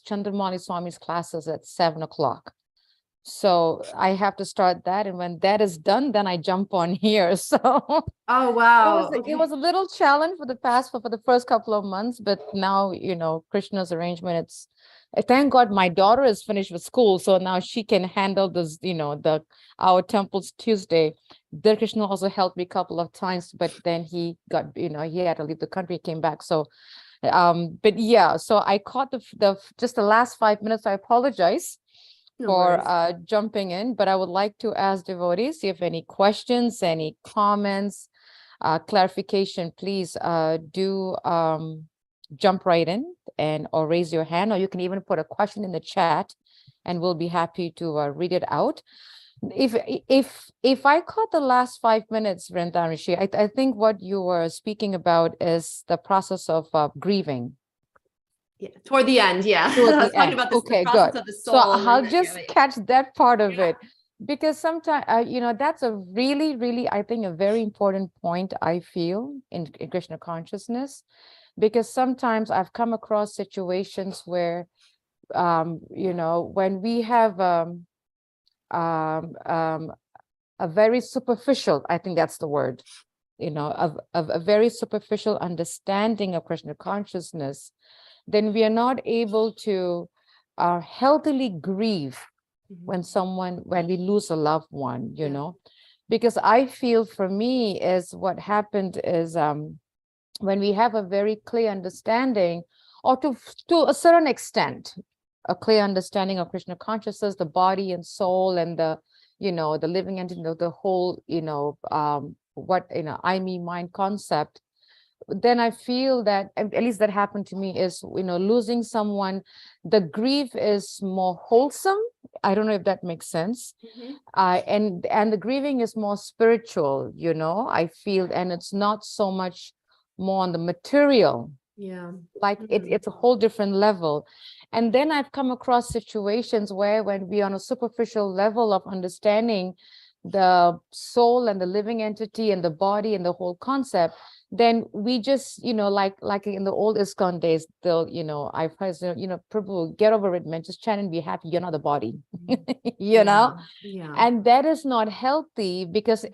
Speaker 6: Chandramani Swami's classes at 7 o'clock. So I have to start that, and when that is done, then I jump on here. So
Speaker 4: Oh wow.
Speaker 6: it was a little challenge for the first couple of months, but now, Krishna's arrangement, thank God my daughter is finished with school, so now she can handle this, our temples Tuesday. Dear Krishna also helped me a couple of times, but then he got, he had to leave the country, came back. So but yeah, so I caught just the last 5 minutes. I apologize for jumping in, but I would like to ask devotees, if you have any questions, any comments, clarification, please do jump right in or raise your hand, or you can even put a question in the chat and we'll be happy to read it out. If I caught the last 5 minutes, Vrindavan Rishi, I think what you were speaking about is the process of grieving.
Speaker 4: Yeah, toward the end, yeah.
Speaker 6: Toward
Speaker 4: I was
Speaker 6: the
Speaker 4: talking
Speaker 6: end.
Speaker 4: about this,
Speaker 6: Okay,
Speaker 4: the process
Speaker 6: good.
Speaker 4: of the
Speaker 6: So
Speaker 4: soul.
Speaker 6: I'll just catch that part of
Speaker 4: Yeah.
Speaker 6: it, because sometimes, that's a really, really, I think, a very important point, I feel, in Krishna consciousness, because sometimes I've come across situations where, when we have a very superficial, I think that's the word, of a very superficial understanding of Krishna consciousness, then we are not able to healthily grieve when we lose a loved one, you know, because I feel for me is what happened is when we have a very clear understanding, or to a certain extent, a clear understanding of Krishna consciousness, the body and soul, and the living entity, the whole, I, me, mind concept, then I feel that, at least that happened to me, is, losing someone, the grief is more wholesome. I don't know if that makes sense. And the grieving is more spiritual, I feel, and it's not so much more on the material.
Speaker 4: Yeah.
Speaker 6: Like it's a whole different level. And then I've come across situations where, when we on a superficial level of understanding the soul and the living entity and the body and the whole concept, then we just, like in the old ISKCON days, they'll, I've heard, Prabhu, get over it, man, just chant and be happy. You're not the body, you know?
Speaker 4: Yeah.
Speaker 6: And that is not healthy, because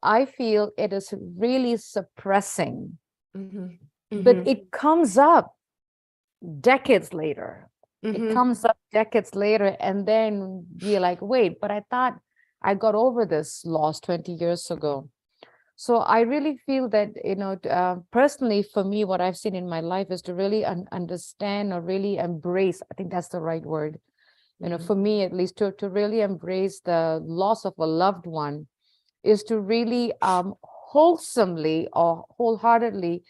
Speaker 6: I feel it is really suppressing. But it comes up decades later. It comes up decades later, and then you're like, wait, but I thought I got over this loss 20 years ago. So I really feel that, personally, for me, what I've seen in my life is to really understand, or really embrace, I think that's the right word, for me at least, to really embrace the loss of a loved one, is to really wholesomely or wholeheartedly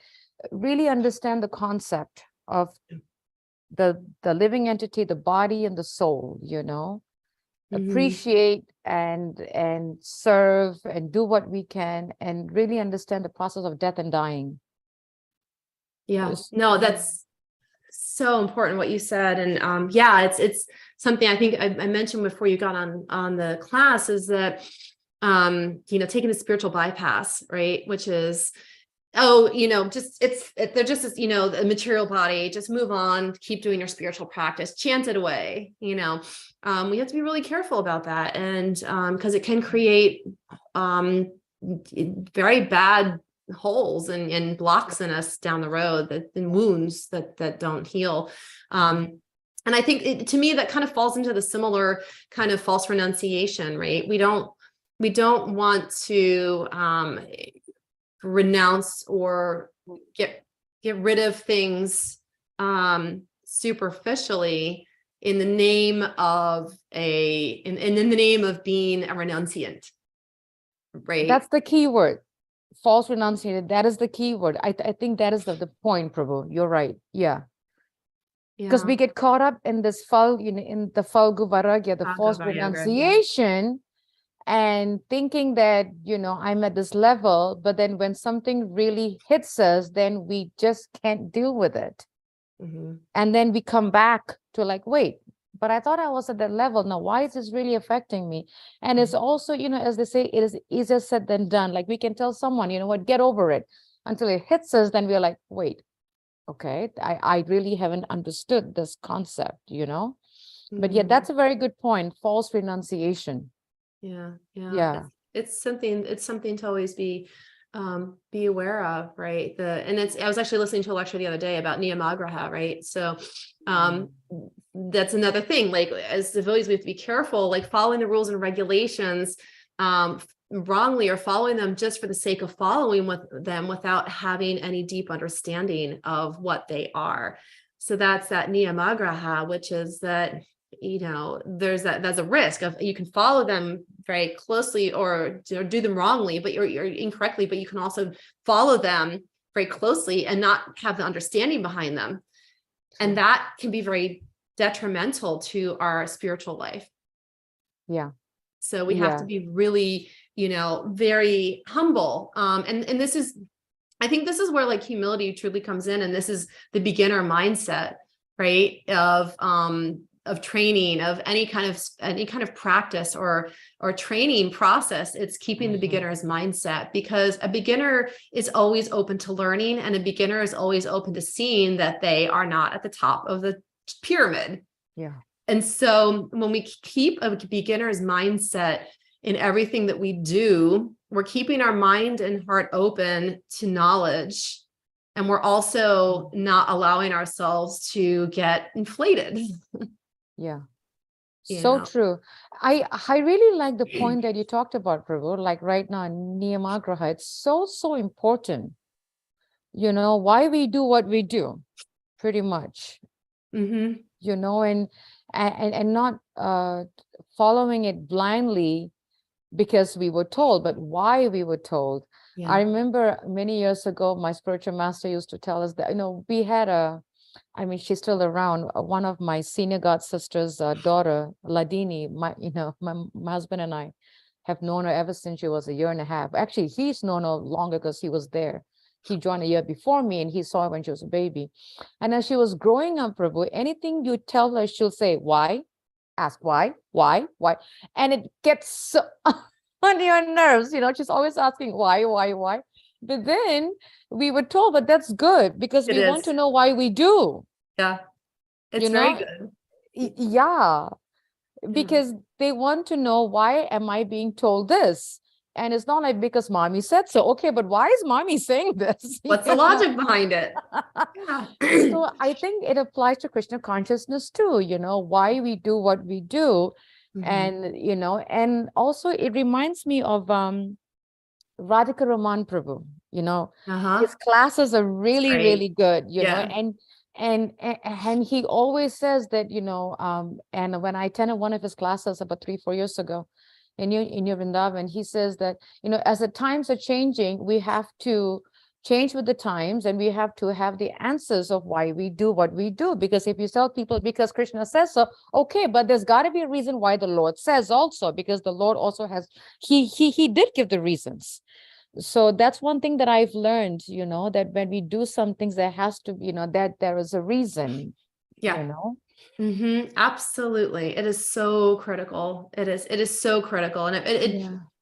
Speaker 6: really understand the concept of the living entity, the body and the soul, appreciate and serve and do what we can, and really understand the process of death and dying.
Speaker 4: Yeah, no, that's so important what you said. And it's something I think I mentioned before you got on the class, is that taking the spiritual bypass, right, which is they're just this, a material body, just move on, keep doing your spiritual practice, chant it away. We have to be really careful about that. And because it can create very bad holes and blocks in us down the road, and wounds that don't heal. And I think to me, that kind of falls into the similar kind of false renunciation, right? We don't want to renounce or get rid of things superficially in the name of in the name of being a renunciant, right?
Speaker 6: That's the key word, false renunciation. That is the key word. I think that is the point, Prabhu. You're right. Yeah. Because we get caught up in this in the falgu vairagya, the false renunciation. and thinking that, I'm at this level, but then when something really hits us, then we just can't deal with it.
Speaker 4: Mhm.
Speaker 6: And then we come back to like, wait, but I thought I was at that level. Now, why is this really affecting me? And it's also, as they say, it is easier said than done. Like we can tell someone, you know what, get over it. Until it hits us, then we're like, wait, okay, I really haven't understood this concept, But yeah,
Speaker 4: Mhm.
Speaker 6: that's a very good point. False renunciation.
Speaker 4: Yeah, yeah.
Speaker 6: Yeah.
Speaker 4: It's something to always be aware of, right? I was actually listening to a lecture the other day about Niyamagraha, right? So that's another thing, like as devotees, we have to be careful, like following the rules and regulations wrongly, or following them just for the sake of following them without having any deep understanding of what they are. So that's that Niyamagraha, which is that there's a risk of, you can follow them very closely or do them wrongly, but you're incorrectly, but you can also follow them very closely and not have the understanding behind them. And that can be very detrimental to our spiritual life.
Speaker 6: Yeah.
Speaker 4: So we have to be really, very humble. And this is, I think this is where like humility truly comes in. And this is the beginner mindset, right? Of training, of any kind of practice or training process. It's keeping the beginner's mindset, because a beginner is always open to learning, and a beginner is always open to seeing that they are not at the top of the pyramid.
Speaker 6: Yeah.
Speaker 4: And so when we keep a beginner's mindset in everything that we do, we're keeping our mind and heart open to knowledge. And we're also not allowing ourselves to get inflated.
Speaker 6: Yeah.
Speaker 4: You
Speaker 6: So
Speaker 4: know.
Speaker 6: true. I really like the point that you talked about, Prabhu, like right now in Niyamagraha, it's so important, why we do what we do, pretty much,
Speaker 4: Mm-hmm.
Speaker 6: and not following it blindly because we were told, but why we were told.
Speaker 4: Yeah.
Speaker 6: I remember many years ago, my spiritual master used to tell us that, we had she's still around. One of my senior god sisters' daughter, Ladini, my husband and I have known her ever since she was 1.5 years. Actually, he's known her longer because he was there. He joined a year before me, and he saw her when she was a baby. And as she was growing up, Prabhu, anything you tell her, she'll say, why? Ask why? And it gets so on your nerves, she's always asking why? But then we were told, but that's good, because we want to know why we do.
Speaker 4: Yeah, it's very good.
Speaker 6: Yeah, because they want to know, why am I being told this? And it's not like because mommy said so. Okay, but why is mommy saying this?
Speaker 4: What's the logic behind it?
Speaker 6: Yeah. So I think it applies to Krishna consciousness too, why we do what we do. And, and also it reminds me of Radhika Raman Prabhu, his classes are really, really good, and he always says that, and when I attended one of his classes about 3-4 years ago in your Vrindavan, he says that, as the times are changing, we have to change with the times, and we have to have the answers of why we do what we do. Because if you tell people because Krishna says so, okay, but there's got to be a reason why the Lord says also, because the Lord also has, he did give the reasons. So that's one thing that I've learned, that when we do some things, there has to be, that there is a reason.
Speaker 4: Absolutely. It is so critical. It is so critical. And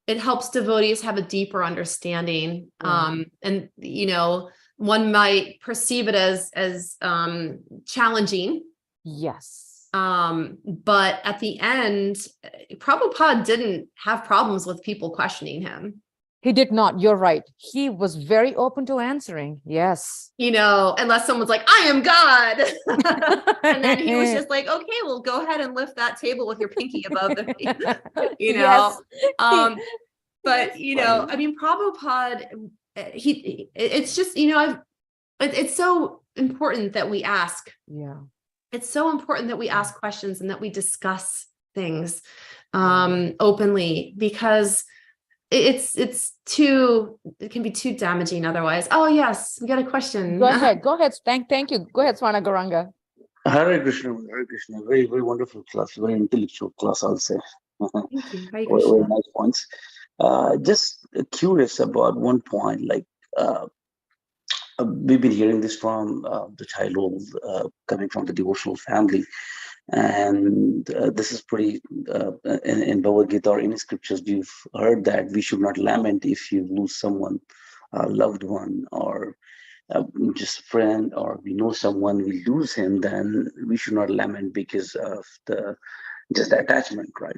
Speaker 4: it helps devotees have a deeper understanding. And, one might perceive it as challenging.
Speaker 6: Yes.
Speaker 4: But at the end, Prabhupada didn't have problems with people questioning him.
Speaker 6: He did not. You're right. He was very open to answering. Yes.
Speaker 4: Unless someone's like, I am God. And then he was just like, okay, well, go ahead and lift that table with your pinky above the,
Speaker 6: Yes.
Speaker 4: But, Prabhupada, it's just, it's so important that we ask.
Speaker 6: Yeah.
Speaker 4: It's so important that we ask questions and that we discuss things openly, because it can be too damaging otherwise. Oh yes, we got a question.
Speaker 6: Go ahead. Thank you. Go ahead, Swana Garanga.
Speaker 5: Hare Krishna. Very, very wonderful class, very intellectual class, I'll say.
Speaker 4: Thank you. Hare
Speaker 5: Very, very
Speaker 4: Krishna.
Speaker 5: nice points. Just curious about one point, like we've been hearing this from the childhood, coming from the devotional family, and this is pretty in Bhagavad Gita or any scriptures we've heard that we should not lament if you lose someone, a loved one, or just a friend, or we know someone, we lose him, then we should not lament because of the just the attachment, right?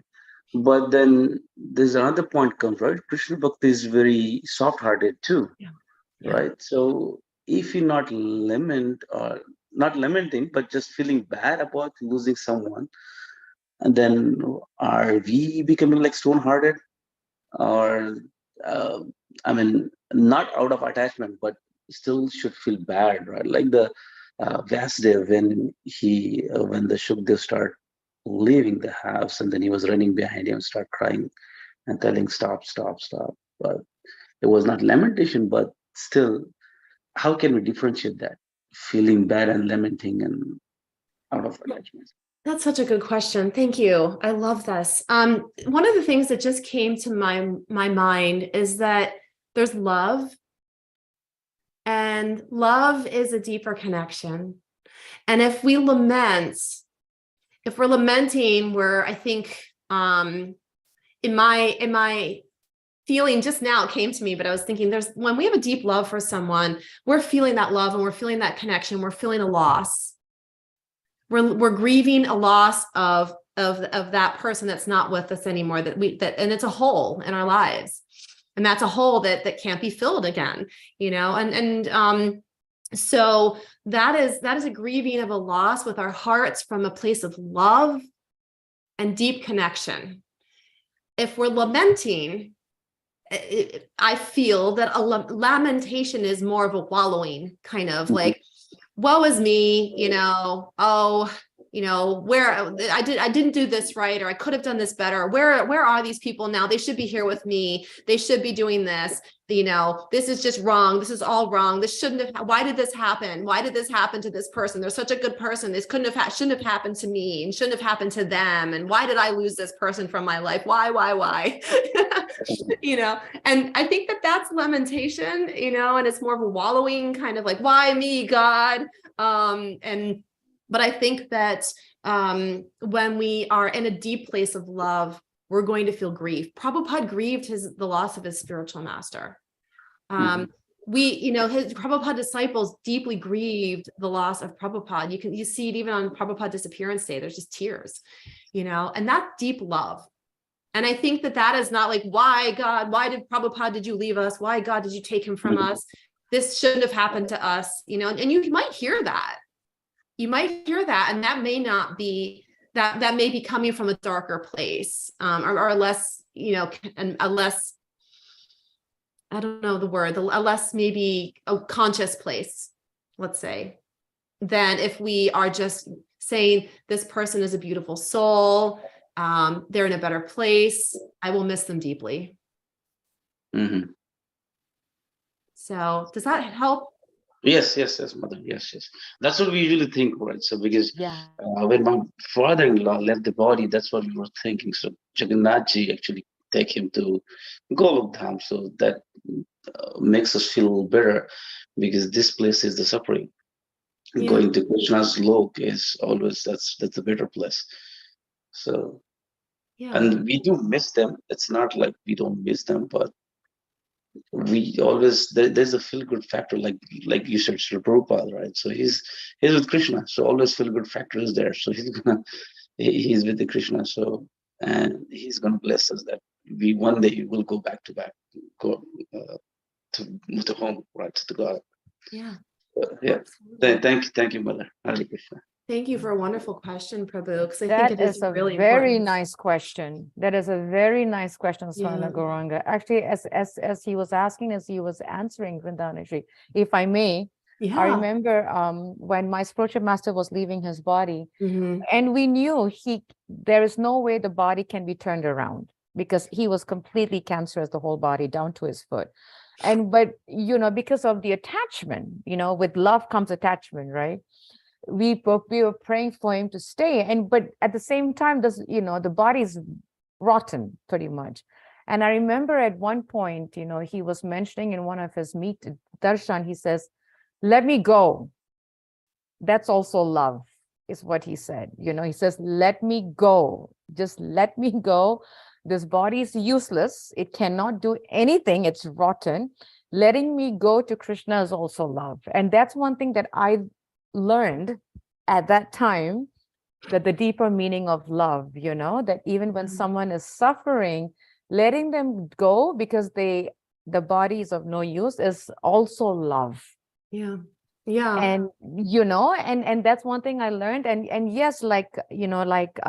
Speaker 5: But then there's another point comes, right? Krishna Bhakti is very soft-hearted too,
Speaker 4: Yeah.
Speaker 5: right? So if you're not lament or not lamenting, but just feeling bad about losing someone, and then are we becoming like stone-hearted, or uh, I mean, not out of attachment, but still should feel bad, right? Like the Vasudev when the Shukdev start leaving the house, and then he was running behind him, start crying and telling, "Stop, stop, stop." But it was not lamentation, but still, how can we differentiate that? Feeling bad and lamenting and out of attachment.
Speaker 4: That's such a good question. Thank you. I love this. One of the things that just came to my mind is that there's love, and love is a deeper connection. And if we're lamenting, where I think in my feeling just now, it came to me, but I was thinking when we have a deep love for someone, we're feeling that love and we're feeling that connection, we're feeling a loss. We're grieving a loss of that person that's not with us anymore, and it's a hole in our lives, and that's a hole that can't be filled again, so that is a grieving of a loss with our hearts from a place of love and deep connection. If we're lamenting, I feel that a lamentation is more of a wallowing kind of like, woe is me, where I didn't do this right, or I could have done this better. Where are these people now? They should be here with me. They should be doing this. This is just wrong. This is all wrong. This shouldn't have. Why did this happen? Why did this happen to this person? They're such a good person. This shouldn't have happened to me, and shouldn't have happened to them. And why did I lose this person from my life? Why? And I think that's lamentation, and it's more of a wallowing kind of like, why me, God? But I think that when we are in a deep place of love, we're going to feel grief. Prabhupada grieved the loss of his spiritual master. His Prabhupada disciples deeply grieved the loss of Prabhupada. You see it even on Prabhupada disappearance day. There's just tears, and that deep love. And I think that is not like, why God, why did you leave us? Why God did you take him from us? This shouldn't have happened to us, and you might hear that. And that may not be, that may be coming from a darker place, or less, and a less, I don't know the word, a less maybe a conscious place, let's say, than if we are just saying this person is a beautiful soul, they're in a better place, I will miss them deeply.
Speaker 5: Mm-hmm.
Speaker 4: So does that help?
Speaker 5: Yes, mother. Yes. That's what we usually think, right? So because when my father-in-law left the body, that's what we were thinking. So Jagannathji actually take him to Golok Dham, so that makes us feel better, because this place is the suffering.
Speaker 4: Yeah.
Speaker 5: Going to Krishna's lok is always that's a better place. So, and we do miss them. It's not like we don't miss them, but we always there's a feel good factor, like you said, Sri Prabhupada, right? So he's with Krishna, so always feel good factor is there. So he's with the Krishna, so, and he's gonna bless us that we one day will go back to home, right, to God.
Speaker 4: Yeah.
Speaker 5: Thank you, Mother. Hare Krishna.
Speaker 4: Thank you for a wonderful question, Prabhu, because I
Speaker 6: That
Speaker 4: think it is
Speaker 6: a
Speaker 4: really
Speaker 6: very
Speaker 4: important.
Speaker 6: nice question. That is a very nice question, Swarna Gauranga. Actually, as he was asking, as he was answering, Vrindavanji, if I may, I remember when my spiritual master was leaving his body, and we knew there is no way the body can be turned around, because he was completely cancerous, the whole body down to his foot. But because of the attachment, with love comes attachment, right? We were praying for him to stay, but at the same time, the body is rotten, pretty much. And I remember at one point, he was mentioning in one of his darshan, he says, let me go. That's also love, is what he said. He says, let me go. Just let me go. This body is useless. It cannot do anything. It's rotten. Letting me go to Krishna is also love. And that's one thing that I learned at that time, that the deeper meaning of love, that even when someone is suffering, letting them go because the body is of no use is also love.
Speaker 4: Yeah. Yeah.
Speaker 6: And and that's one thing I learned. And yes, like Swarna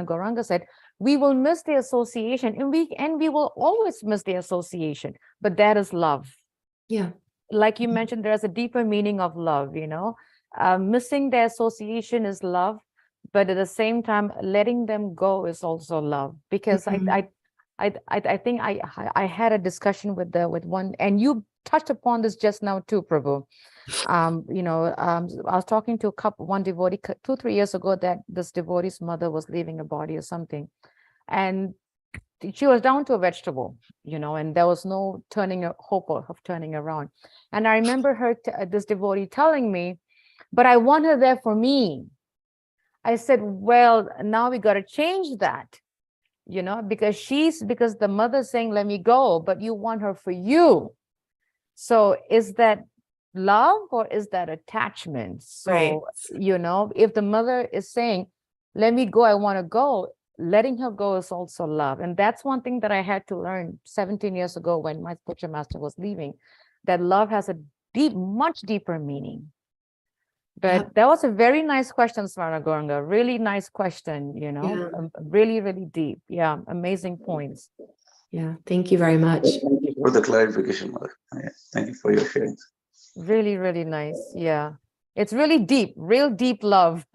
Speaker 6: Gauranga said, we will miss the association, and we will always miss the association, but that is love.
Speaker 4: Yeah.
Speaker 6: Like you mentioned, there's a deeper meaning of love. Missing the association is love, but at the same time, letting them go is also love. Because I think I had a discussion with one, and you touched upon this just now too, Prabhu. I was talking to one devotee 2-3 years ago, that this devotee's mother was leaving a body or something, and she was down to a vegetable, and there was no hope of turning around. And I remember this devotee telling me, but I want her there for me. I said, well, now we got to change that, because the mother's saying, let me go, but you want her for you. So is that love or is that attachment? So,
Speaker 4: right.
Speaker 6: If the mother is saying, let me go, I want to go, letting her go is also love. And that's one thing that I had to learn 17 years ago when my spiritual master was leaving, that love has a much deeper meaning. But that was a very nice question, Swarna Gauranga. Really nice question, really, really deep. Yeah, amazing points.
Speaker 4: Yeah, thank you very much.
Speaker 5: Thank you for the clarification, Mother. Thank you for your sharing.
Speaker 6: Really, really nice. Yeah. It's really deep, real deep love.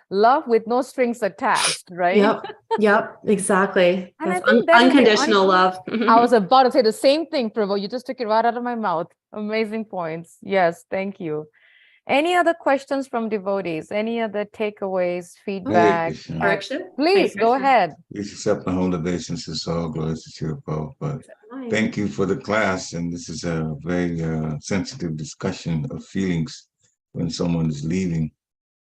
Speaker 6: Love with no strings attached, right?
Speaker 4: Yep, exactly.
Speaker 6: And
Speaker 4: That's
Speaker 6: I think that is the
Speaker 4: unconditional love.
Speaker 6: I was about to say the same thing, Prabhu. You just took it right out of my mouth. Amazing points. Yes, thank you. Any other questions from devotees? Any other takeaways, feedback?
Speaker 2: Krishna.
Speaker 6: Please go ahead.
Speaker 2: Please accept the whole obeisances, all glories to your Prabhupada. Thank you for the class. And this is a very sensitive discussion of feelings when someone is leaving.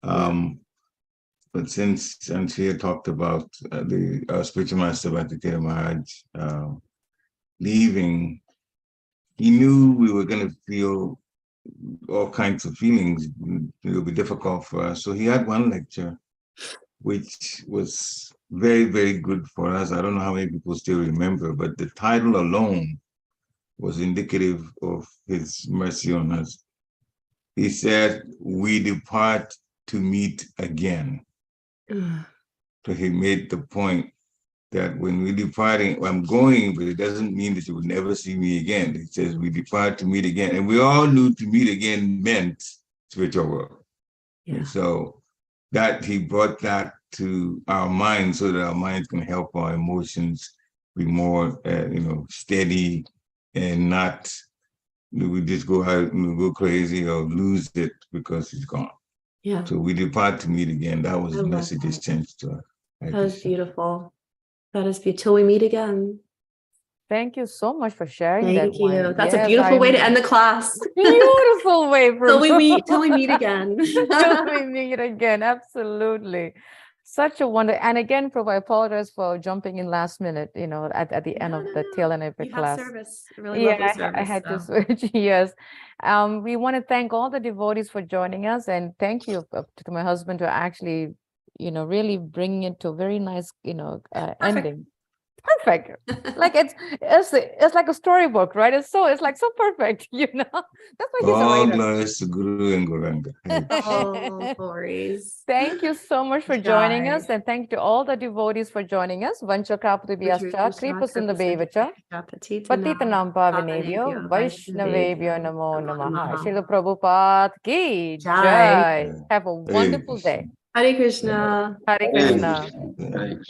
Speaker 2: But since she had talked about the spiritual master Bhattikara Maharaj leaving, he knew we were going to feel all kinds of feelings. It would be difficult for us. So he had one lecture, which was very, very good for us. I don't know how many people still remember, but the title alone was indicative of his mercy on us. He said, we depart to meet again. So he made the point that when we're departing, I'm going, but it doesn't mean that you will never see me again. It says we depart to meet again. And we all knew to meet again meant spiritual world. Yeah. And so that he brought that to our minds so that our minds can help our emotions be more, steady and not, we just go out and go crazy or lose it because he's gone.
Speaker 4: Yeah.
Speaker 2: So we depart to meet again. That was the message that's changed to us.
Speaker 4: That was beautiful. That is beautiful. Till we meet again.
Speaker 6: Thank you so much for sharing that.
Speaker 4: Thank you. That's a beautiful way to end the class.
Speaker 6: Beautiful way.
Speaker 4: Till we meet again.
Speaker 6: Till we meet again. Absolutely. Such a wonder. And again, Prabhu, I apologize for jumping in last minute, at the end of the tail end of the class.
Speaker 4: Service. Really lovely service.
Speaker 6: I had to switch. Yes. We want to thank all the devotees for joining us, and thank you to my husband to actually, really bringing it to a very nice, ending. Perfect. Like it's like a storybook, right? It's like so perfect, That's why he's
Speaker 2: all glories to Guru and Gauranga.
Speaker 4: All glories.
Speaker 6: Thank you so much for joining us, and thank you to all the devotees for joining us. Vanchakapatibhyascha, Kripasindabevacha, Patitanam Pavanebhyo, Vaishnavebhyo Namo Namaha. Srila Prabhupada ki Jai. Have a wonderful day.
Speaker 4: Hare Krishna.
Speaker 6: Hare Krishna.
Speaker 5: Hare Krishna.